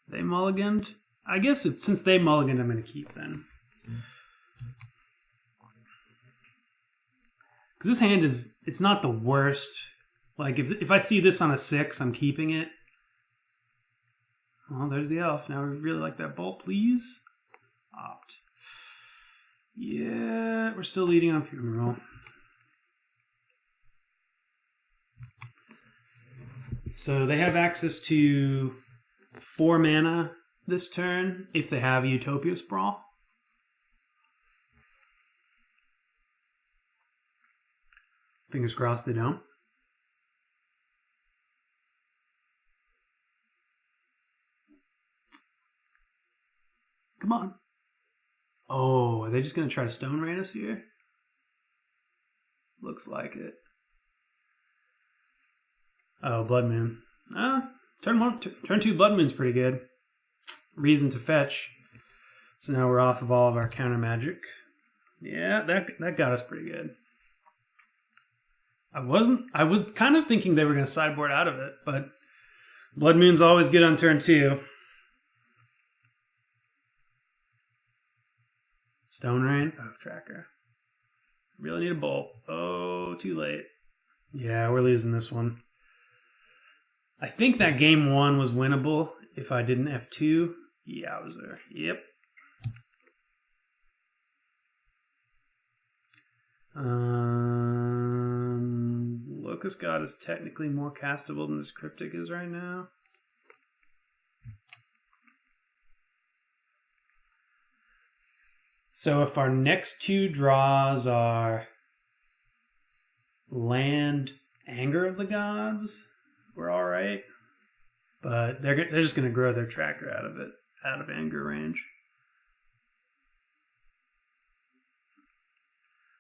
They mulliganed? I guess since they mulliganed, I'm going to keep then. Because this hand is, it's not the worst. Like, if I see this on a 6, I'm keeping it. Well, there's the elf. Now we really like that bolt, please. Opt. Yeah, we're still leading on Funeral. So they have access to 4 mana this turn if they have Utopia Sprawl. Fingers crossed they don't. Come on. Oh, are they just going to try to Stone Rain us here? Looks like it. Oh, Blood Moon. Turn 2 Blood Moon's pretty good. Reason to fetch. So now we're off of all of our counter magic. Yeah, that got us pretty good. I was kind of thinking they were going to sideboard out of it, but Blood Moon's always good on turn 2. Stone Rain? Oh, Tracker. Really need a bolt. Oh, too late. Yeah, we're losing this one. I think that game 1 was winnable if I didn't F2. Yowzer. Yep. Locust God is technically more castable than this Cryptic is right now. So if our next 2 draws are land, Anger of the Gods, we're all right. But they're just going to grow their tracker out of anger range.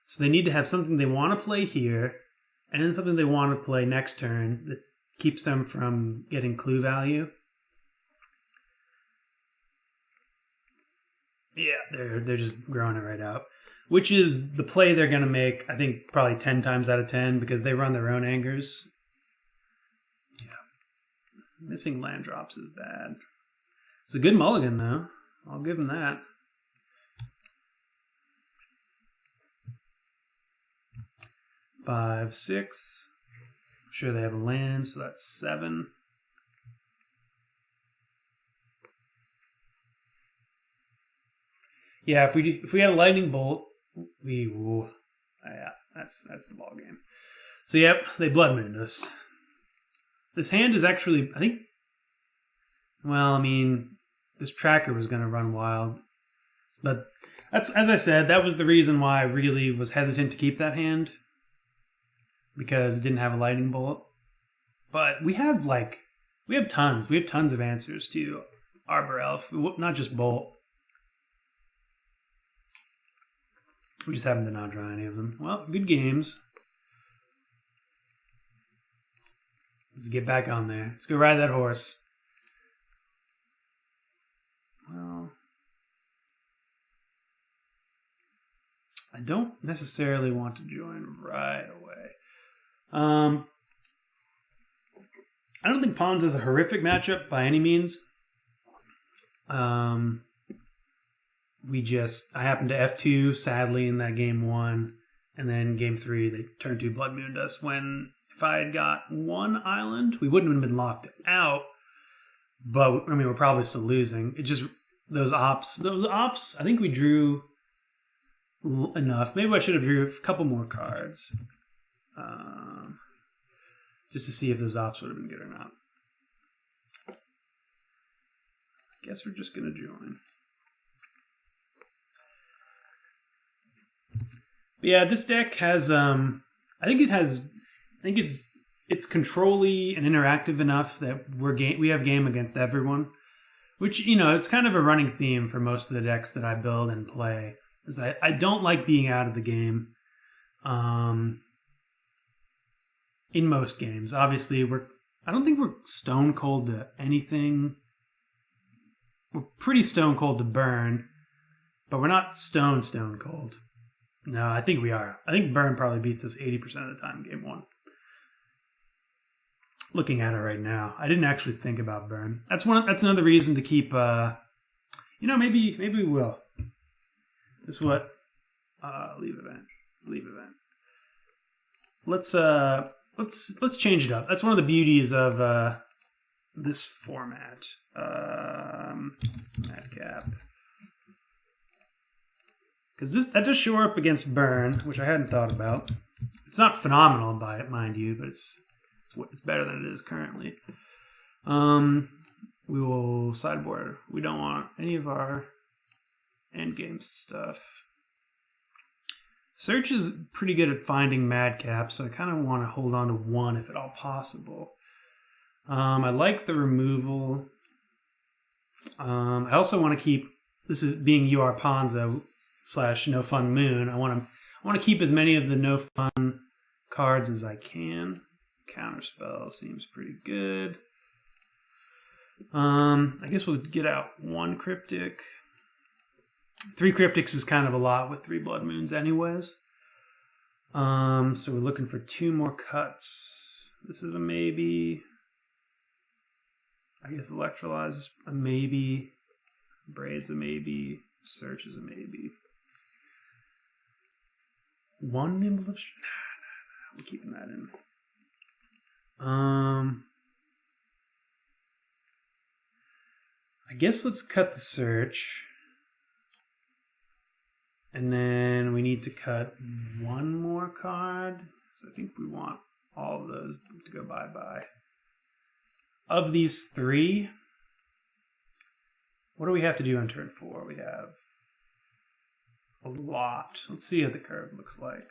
So they need to have something they want to play here, and then something they want to play next turn that keeps them from getting clue value. Yeah, they're just growing it right out. Which is the play they're going to make, I think, probably 10 times out of 10, because they run their own angers. Yeah. Missing land drops is bad. It's a good mulligan, though. I'll give them that. Five, 6. I'm sure they have a land, so that's 7. Yeah, if we had a lightning bolt, yeah, that's the ball game. So yep, they blood mooned us. This hand is actually, I think. Well, I mean, this tracker was going to run wild, but that's, as I said, that was the reason why I really was hesitant to keep that hand, because it didn't have a lightning bolt. But we have tons of answers to Arbor Elf, not just bolt. We just happen to not draw any of them. Well, good games. Let's get back on there. Let's go ride that horse. Well, I I don't necessarily want to join right away. I don't think Ponza is a horrific matchup by any means. I happened to F2 sadly in that game 1, and then game 3 they turned 2 Blood Mooned us. When if I had got 1 island, we wouldn't have been locked out. But I mean, we're probably still losing. It just those ops. I think we drew enough. Maybe I should have drew a couple more cards, just to see if those ops would have been good or not. I guess we're just gonna join. But yeah, this deck has. I think it's control-y and interactive enough that we have game against everyone. Which, it's kind of a running theme for most of the decks that I build and play. Is I don't like being out of the game. In most games, obviously, I don't think we're stone cold to anything. We're pretty stone cold to burn, but we're not stone cold. No, I think we are. I think burn probably beats us 80% of the time in game 1. Looking at it right now, I didn't actually think about burn. That's another reason to keep. Maybe we will. This is what. Leave event. Let's change it up. That's one of the beauties of this format. Madcap. Because that does show up against burn, which I hadn't thought about. It's not phenomenal by it, mind you, but it's better than it is currently. We will sideboard. We don't want any of our endgame stuff. Search is pretty good at finding madcap, so I kind of want to hold on to 1 if at all possible. I like the removal. I also want to keep, this is being UR Ponza / No Fun Moon. I want to keep as many of the no fun cards as I can. Counterspell seems pretty good. I guess we'll get out 1 cryptic. 3 cryptics is kind of a lot with 3 Blood Moons anyways. So we're looking for 2 more cuts. This is a maybe. I guess Electrolyze is a maybe. Braid's a maybe. Search is a maybe. 1 Nimble of... Nah. I'm keeping that in. I guess let's cut the search. And then we need to cut 1 more card. So I think we want all of those to go bye-bye. Of these 3, what do we have to do on turn 4? We have a lot. Let's see what the curve looks like.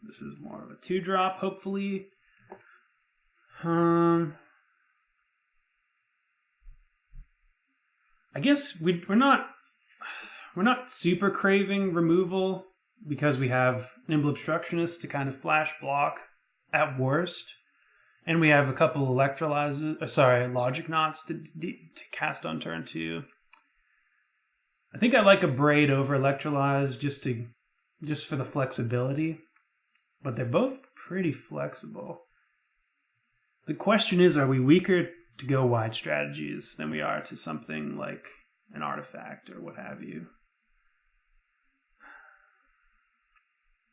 This is more of a 2-drop, hopefully. I guess we're not super craving removal because we have Nimble Obstructionist to kind of flash block at worst, and we have a couple Logic Knots to cast on turn 2. I think I like a Braid over Electrolyze just for the flexibility, but they're both pretty flexible. The question is, are we weaker to go wide strategies than we are to something like an artifact or what have you?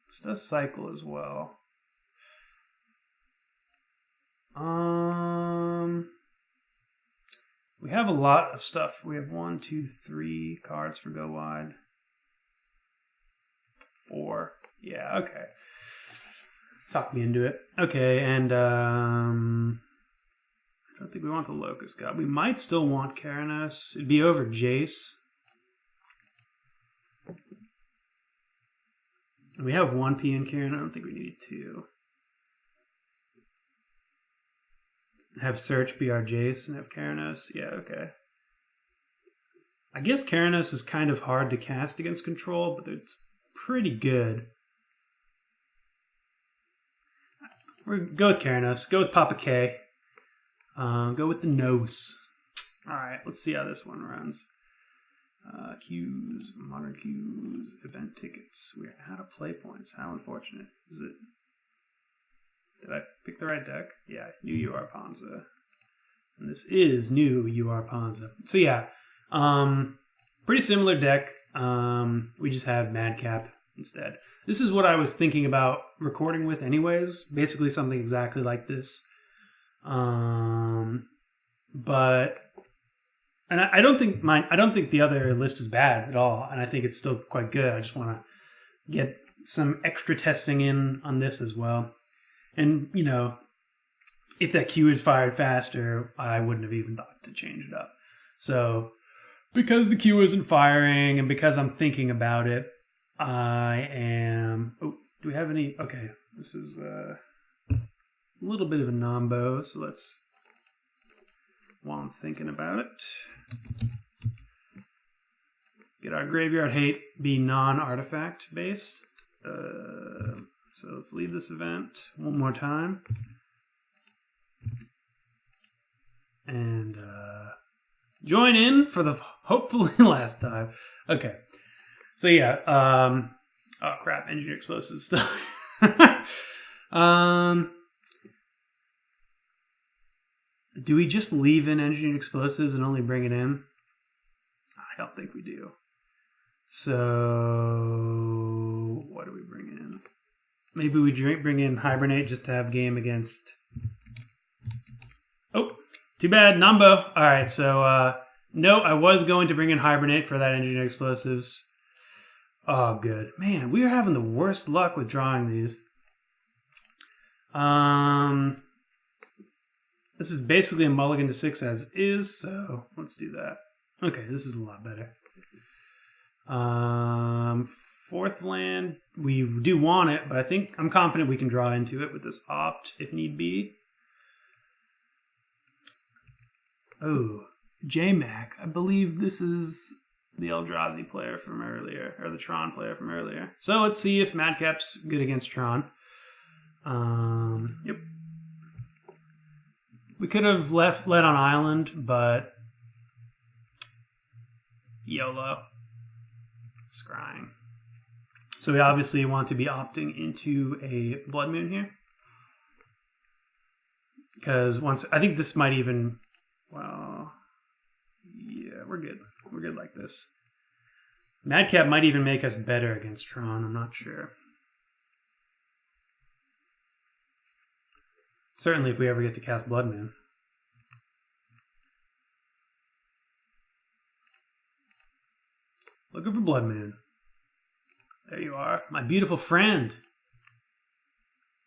This does cycle as well. We have a lot of stuff. We have 1, 2, 3 cards for go wide. 4. Yeah, okay. Talk me into it. Okay, and I don't think we want the Locust God. We might still want Keranos. It'd be over Jace. We have 1 P in Kieran. I don't think we need 2. Have Search be our Jace and have Keranos. Yeah, okay. I guess Keranos is kind of hard to cast against control, but it's pretty good. Go with Keranos. Go with Papa K. Go with the nose. Alright, let's see how this one runs. Queues, modern queues, event tickets. We're out of play points. How unfortunate. Is it? Did I pick the right deck? Yeah, new UR Ponza. And this is new UR Ponza. So yeah, pretty similar deck. We just have Madcap instead. This is what I was thinking about recording with anyways. Basically something exactly like this. But and I don't think the other list is bad at all, and I think it's still quite good. I just want to get some extra testing in on this as well. And, you know, if that queue is fired faster, I wouldn't have even thought to change it up. So, because the queue isn't firing and because I'm thinking about it, I am... Oh, do we have any... Okay, this is a little bit of a nombo, so let's... While I'm thinking about it, get our graveyard hate be non-artifact based. So let's leave this event one more time. And join in for the hopefully last time. Okay. So yeah, oh crap, engineer explosives stuff. Do we just leave in engineered explosives and only bring it in? I don't think we do. So what do we bring in? Maybe we bring in Hibernate just to have game against... Oh, too bad, Nambo. All right, so no, I was going to bring in Hibernate for that engineered explosives. Oh, good. Man, we are having the worst luck with drawing these. This is basically a mulligan to 6 as is, so let's do that. Okay, this is a lot better. Fourth land, we do want it, but I'm confident we can draw into it with this opt if need be. Oh, J-Mac. I believe this is the Eldrazi player from earlier, or the Tron player from earlier. So let's see if Madcap's good against Tron. Yep. We could have led on Island, but YOLO. Scrying. So we obviously want to be opting into a Blood Moon here. Because I think this might even, well, yeah, we're good. We're good like this. Madcap might even make us better against Tron, I'm not sure. Certainly if we ever get to cast Blood Moon. Looking for Blood Moon. There you are. My beautiful friend.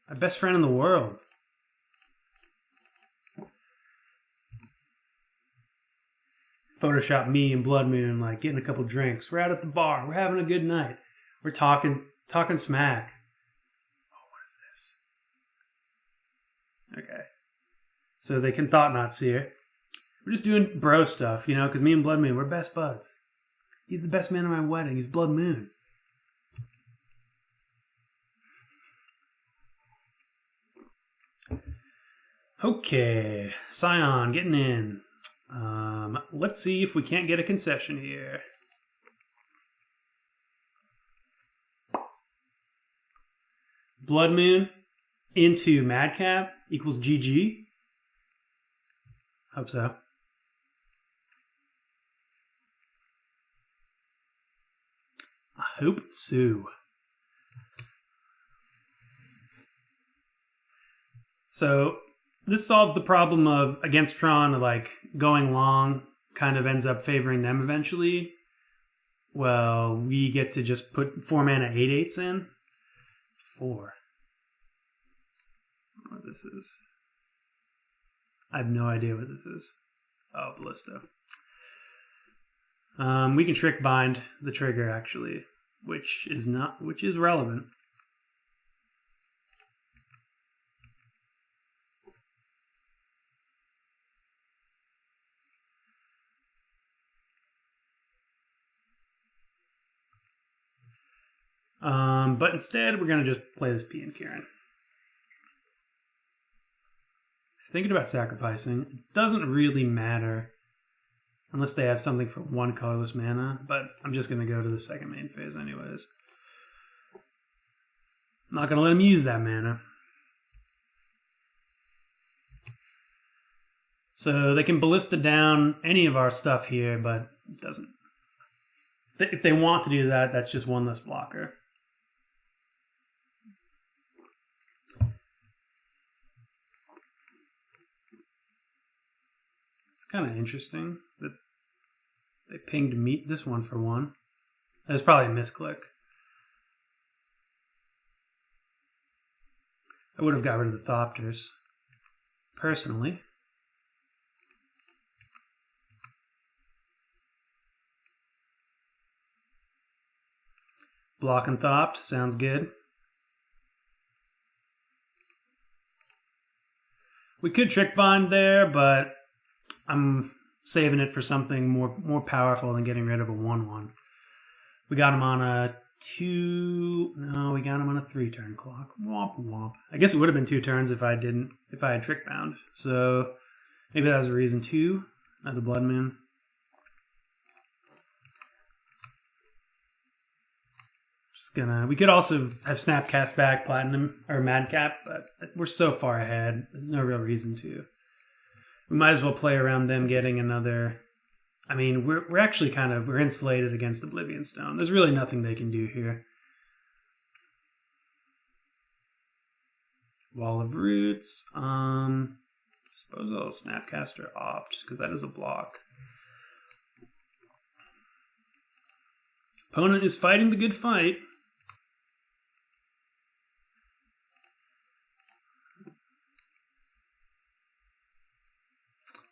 My best friend in the world. Photoshop me and Blood Moon like getting a couple drinks. We're out at the bar. We're having a good night. We're talking smack. Oh, what is this? Okay. So they can thought not see her. We're just doing bro stuff, you know, because me and Blood Moon, we're best buds. He's the best man at my wedding. He's Blood Moon. Okay, Scion getting in. Let's see if we can't get a concession here. Blood Moon into Madcap equals GG. Hope so. I hope so. So this solves the problem of against Tron, like going long kind of ends up favoring them eventually. Well, we get to just put 4 mana 8/8s in. 4. I don't know what this is. I have no idea what this is. Oh, Ballista. We can trick bind the trigger actually, which is relevant. But instead, we're going to just play this P and Kieran. Thinking about sacrificing, it doesn't really matter Unless they have something for 1 colorless mana, but I'm just going to go to the second main phase anyways. I'm not going to let them use that mana. So they can ballista down any of our stuff here, but it doesn't. If they want to do that, that's just 1 less blocker. It's kind of interesting that they pinged meet this one for 1. That's probably a misclick. I would have got rid of the Thopters, personally. Block and Thopt, sounds good. We could Trick Bind there, but I'm saving it for something more powerful than getting rid of a 1/1. We got him on a 2... No, we got him on a 3-turn clock. Womp womp. I guess it would have been 2 turns if I had Trick Bound. So maybe that was a reason too. Another Blood Moon. We could also have Snapcast back Platinum or Madcap, but we're so far ahead. There's no real reason to. We might as well play around them getting another. I mean, we're actually we're insulated against Oblivion Stone. There's really nothing they can do here. Wall of Roots. Suppose I'll Snapcaster Opt because that is a block. Opponent is fighting the good fight.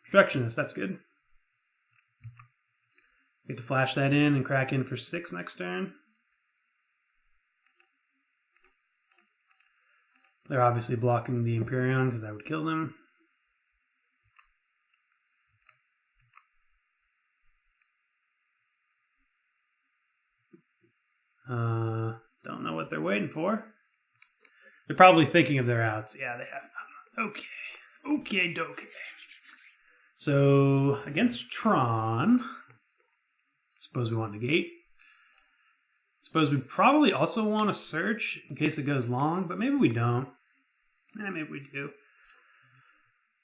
Obstructionist, that's good. Get to flash that in and crack in for 6 next turn. They're obviously blocking the Empyrean because that would kill them. Don't know what they're waiting for. They're probably thinking of their outs. Yeah, they have. Okay. Okay, dokie. So, against Tron, suppose we want negate. Suppose we probably also want to search in case it goes long, but maybe we don't. Maybe we do.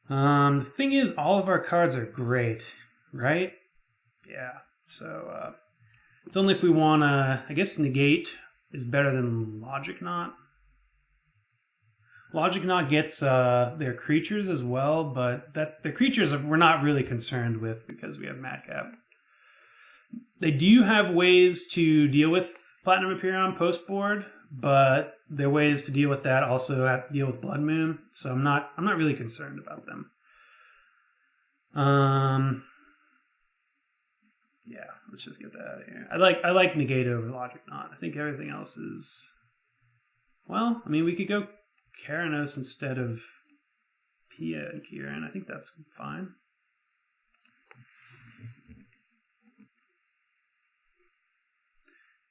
The thing is, all of our cards are great, right? Yeah, so it's only if we want to, I guess negate is better than Logic Knot. Logic Knot gets their creatures as well, but the creatures we're not really concerned with because we have Madcap. They do have ways to deal with Platinum Empyrean post board, but their ways to deal with that also have to deal with Blood Moon, so I'm not really concerned about them. Yeah, let's just get that out of here. I like negate over Logic Knot. I think everything else is, well, I mean, we could go Keranos instead of Pia and Kieran. I think that's fine.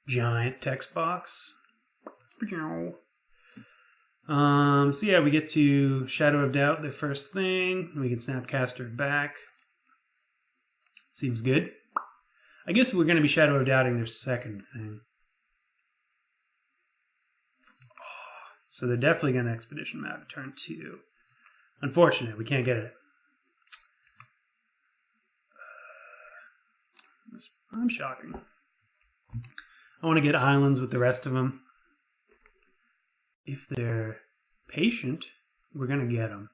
Giant text box. So yeah, we get to Shadow of Doubt the first thing. We can Snapcaster back. Seems good. I guess we're going to be Shadow of Doubting their second thing. So they're definitely going to Expedition Map at turn 2. Unfortunate, we can't get it. I'm shocking. I want to get islands with the rest of them. If they're patient, we're going to get them.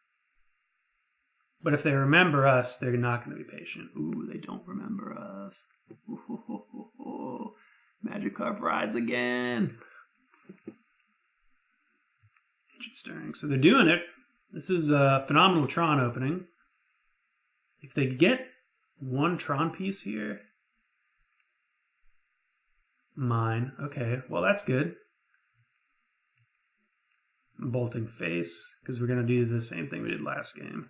But if they remember us, they're not going to be patient. Ooh, they don't remember us. Ooh, Magikarp rides again. Ancient Stirring. So they're doing it. This is a phenomenal Tron opening. If they get one Tron piece here. Mine. Okay, well that's good. Bolting Face, because we're going to do the same thing we did last game.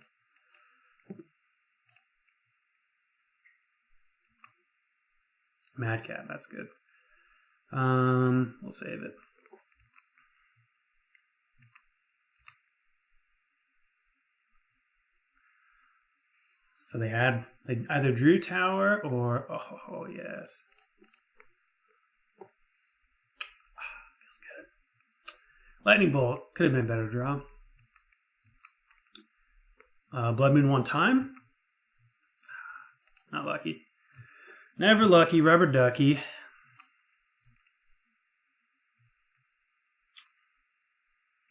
Madcap, that's good. We'll save it. So they either drew tower or oh yes. Feels good. Lightning bolt could have been a better draw. Blood moon one time. Not lucky. Never lucky. Rubber ducky.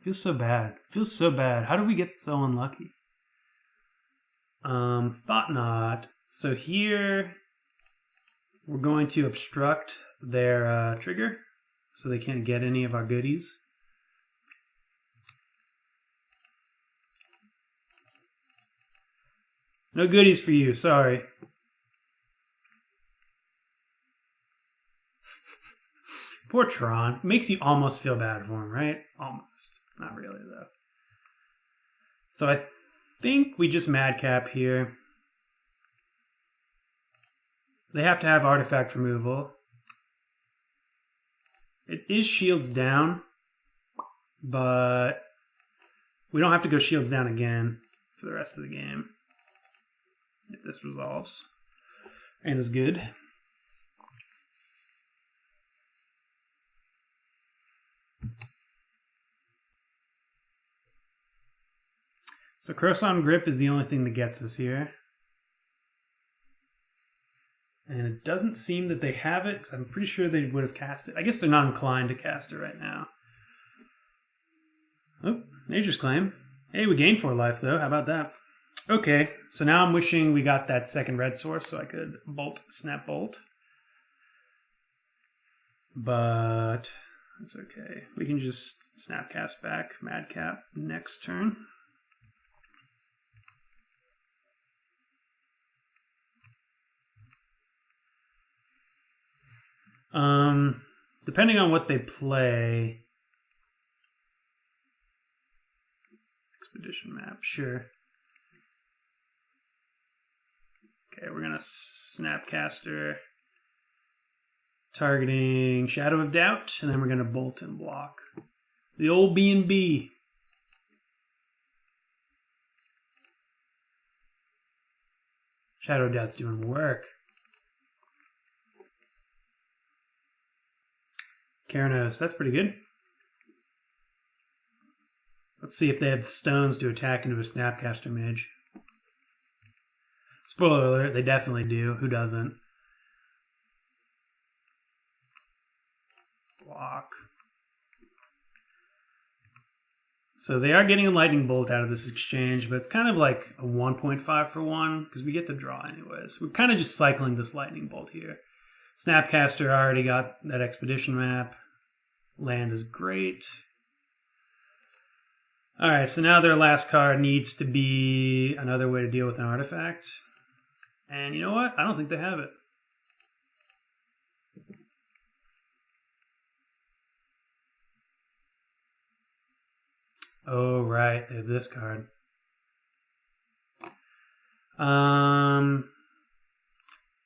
Feels so bad. Feels so bad. How did we get so unlucky? Thought not. So here we're going to obstruct their trigger so they can't get any of our goodies. No goodies for you, sorry. Poor Tron. Makes you almost feel bad for him, right? Almost. Not really, though. So I think we just madcap here. They have to have artifact removal. It is shields down, but we don't have to go shields down again for the rest of the game if this resolves and is good. So Croissant Grip is the only thing that gets us here. And it doesn't seem that they have it, because I'm pretty sure they would have cast it. I guess they're not inclined to cast it right now. Oh, Nature's Claim. Hey, we gained 4 life, though. How about that? Okay, so now I'm wishing we got that second red source so I could snap bolt. But that's okay. We can just snap cast back madcap next turn. Depending on what they play. Expedition map, sure. Okay, we're gonna Snapcaster targeting Shadow of Doubt, and then we're gonna bolt and block. The old B&B. Shadow of Doubt's doing work. Keranos, that's pretty good. Let's see if they have the stones to attack into a Snapcaster Mage. Spoiler alert, they definitely do. Who doesn't? Block. So they are getting a lightning bolt out of this exchange, but it's kind of like a 1.5 for 1, because we get the draw anyways. We're kind of just cycling this lightning bolt here. Snapcaster already got that expedition map. Land is great. Alright, so now their last card needs to be another way to deal with an artifact. And you know what? I don't think they have it. Oh, right. They have this card.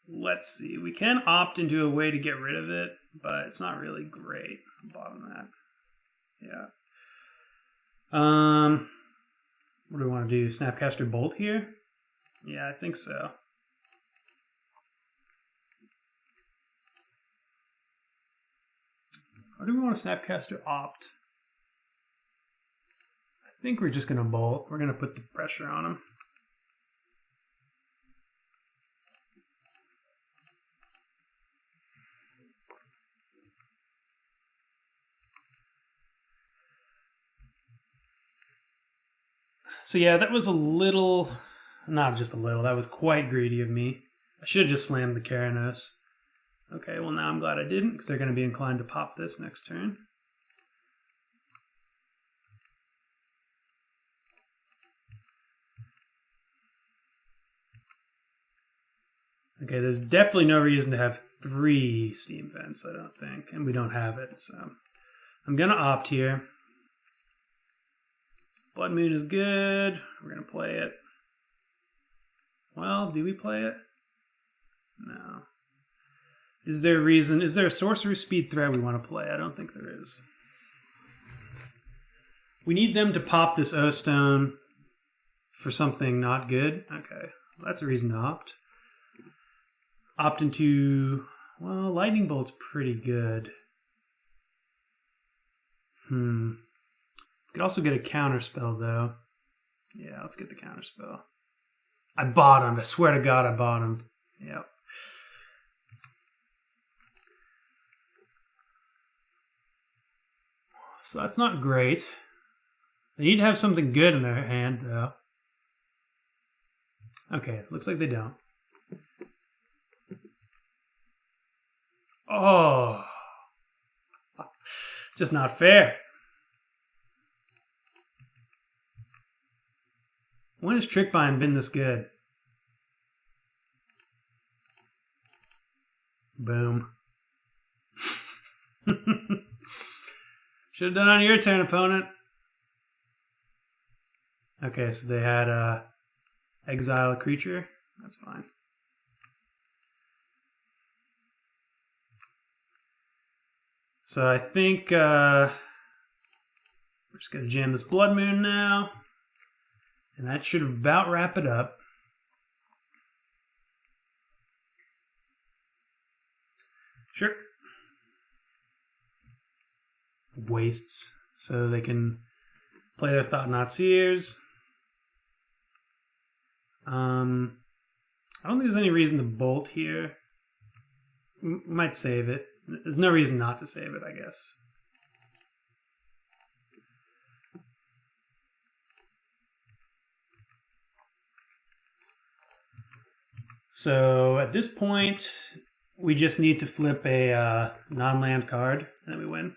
Let's see. We can opt into a way to get rid of it, but it's not really great. Bottom that. Yeah. What do we want to do? Snapcaster Bolt here? Yeah, I think so. Or do we want to Snapcaster Opt? I think we're just going to Bolt. We're going to put the pressure on him. So yeah, that was a little, not just a little, that was quite greedy of me. I should have just slammed the Keranos. Okay, well now I'm glad I didn't, because they're going to be inclined to pop this next turn. Okay, there's definitely no reason to have 3 steam vents, I don't think, and we don't have it, so I'm going to opt here. Blood Moon is good. We're going to play it. Well, do we play it? No. Is there a reason? Is there a Sorcerer Speed threat we want to play? I don't think there is. We need them to pop this O-Stone for something not good. Okay. That's a reason to opt. Opt into, well, Lightning Bolt's pretty good. Could also get a counter spell though. Yeah, let's get the counter spell. I bottomed. I swear to God, I bottomed. Yep. So that's not great. They need to have something good in their hand though. Okay, looks like they don't. Oh, just not fair. When has Trick Bind been this good? Boom. Should have done on your turn, opponent. Okay, so they had exile a creature. That's fine. So I think we're just going to jam this Blood Moon now. And that should about wrap it up. Sure. Wastes. So they can play their Thought-Knot Seers. I don't think there's any reason to bolt here. We might save it. There's no reason not to save it, I guess. So at this point, we just need to flip a non-land card, and then we win.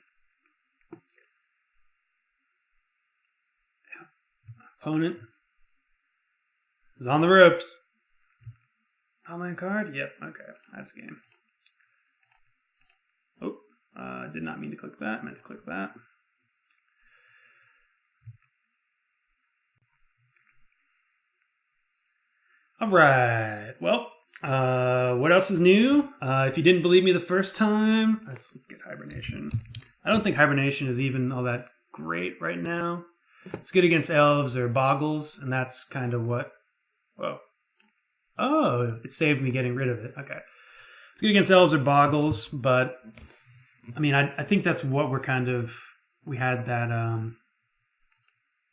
Opponent is on the ropes. Non-land card? Yep, okay, that's game. Oh, did not mean to click that. I meant to click that. All right. Well, what else is new? If you didn't believe me the first time, let's get Hibernation. I don't think Hibernation is even all that great right now. It's good against elves or boggles, and that's kind of what... Whoa. Oh, it saved me getting rid of it. Okay. It's good against elves or boggles, but... I mean, I think that's what we're kind of... We had that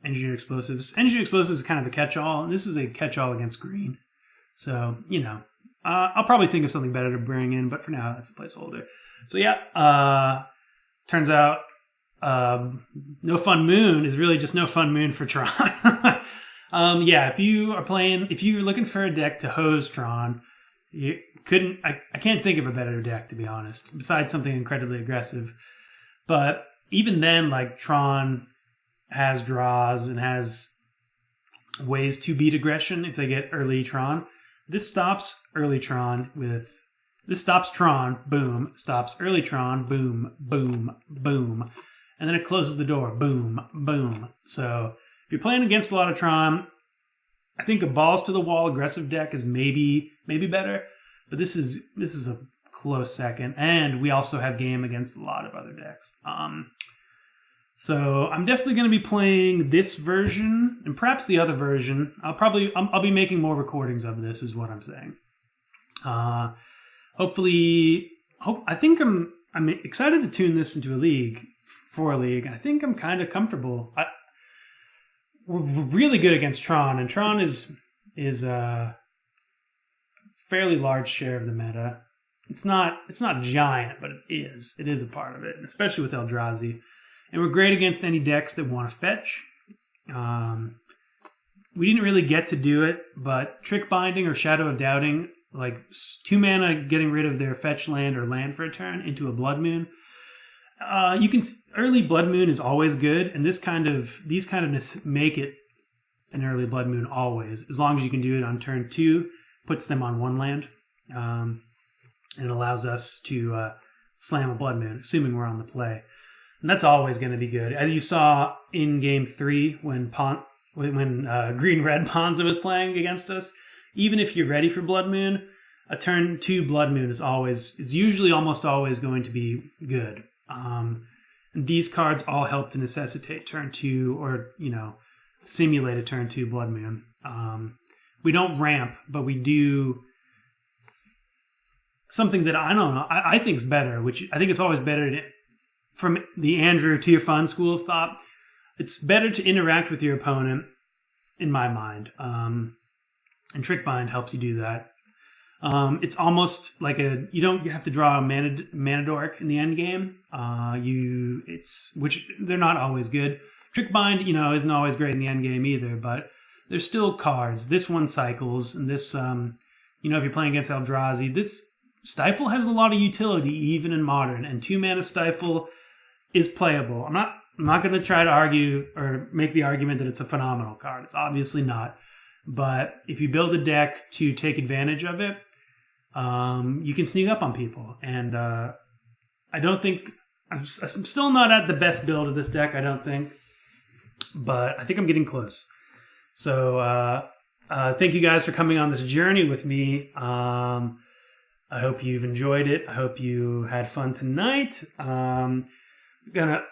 Engineered Explosives. Engineered Explosives is kind of a catch-all, and this is a catch-all against green. So, you know, I'll probably think of something better to bring in, but for now, that's a placeholder. So, yeah, turns out No Fun Moon is really just No Fun Moon for Tron. Yeah, if you're looking for a deck to hose Tron, you couldn't, I can't think of a better deck, to be honest, besides something incredibly aggressive. But even then, like, Tron has draws and has ways to beat aggression if they get early Tron. This stops early Tron with... This stops Tron, boom. Stops early Tron, boom, boom, boom. And then it closes the door, boom, boom. So if you're playing against a lot of Tron, I think a balls to the wall aggressive deck is maybe better. But this is a close second. And we also have game against a lot of other decks. So I'm definitely going to be playing this version and perhaps the other version. I'll be making more recordings of this, is what I'm saying. Hopefully, I think I'm excited to tune this into a league. I think I'm kind of comfortable. We're really good against Tron, and Tron is a fairly large share of the meta. It's not giant, but it is. It is a part of it, especially with Eldrazi. And we're great against any decks that want to fetch. We didn't really get to do it, but Trick Binding or Shadow of Doubting, like 2 mana getting rid of their fetch land or land for a turn into a Blood Moon. You can early Blood Moon is always good, and these kind of make it an early Blood Moon always, as long as you can do it on turn 2, puts them on 1 land, and it allows us to slam a Blood Moon, assuming we're on the play. And that's always going to be good. As you saw in Game 3 when Green-Red Ponza was playing against us, even if you're ready for Blood Moon, a turn 2 Blood Moon is usually almost always going to be good. And these cards all help to necessitate turn 2 or, simulate a turn 2 Blood Moon. we don't ramp, but we do something that I don't know, I think is better, which I think it's always better to, from the Andrew to your fun school of thought, it's better to interact with your opponent, in my mind. And Trick Bind helps you do that. It's almost like you don't have to draw a mana dork in the end game. Which they're not always good. Trick Bind, isn't always great in the end game either, but there's still cards. This one cycles, and this, if you're playing against Eldrazi, this Stifle has a lot of utility even in Modern, and 2-mana Stifle is playable. I'm not going to try to argue or make the argument that it's a phenomenal card. It's obviously not. But if you build a deck to take advantage of it, you can sneak up on people. And I don't think... I'm still not at the best build of this deck, I don't think. But I think I'm getting close. So thank you guys for coming on this journey with me. I hope you've enjoyed it. I hope you had fun tonight. Gonna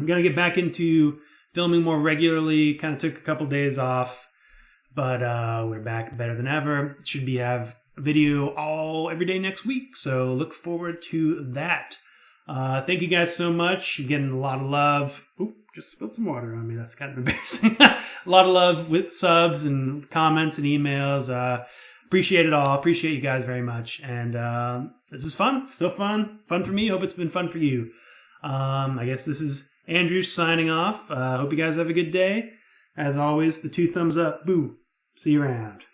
get back into filming more regularly. Kind of took a couple days off, but we're back better than ever. Should be have a video every day next week, so look forward to that. Thank you guys so much. You're getting a lot of love. Oop, just spilled some water on me. That's kind of embarrassing. A lot of love with subs and comments and emails. Appreciate it all. Appreciate you guys very much. And this is fun. Still fun. Fun for me. Hope it's been fun for you. I guess this is Andrew signing off. Hope you guys have a good day. As always, the 2 thumbs up. Boo. See you around.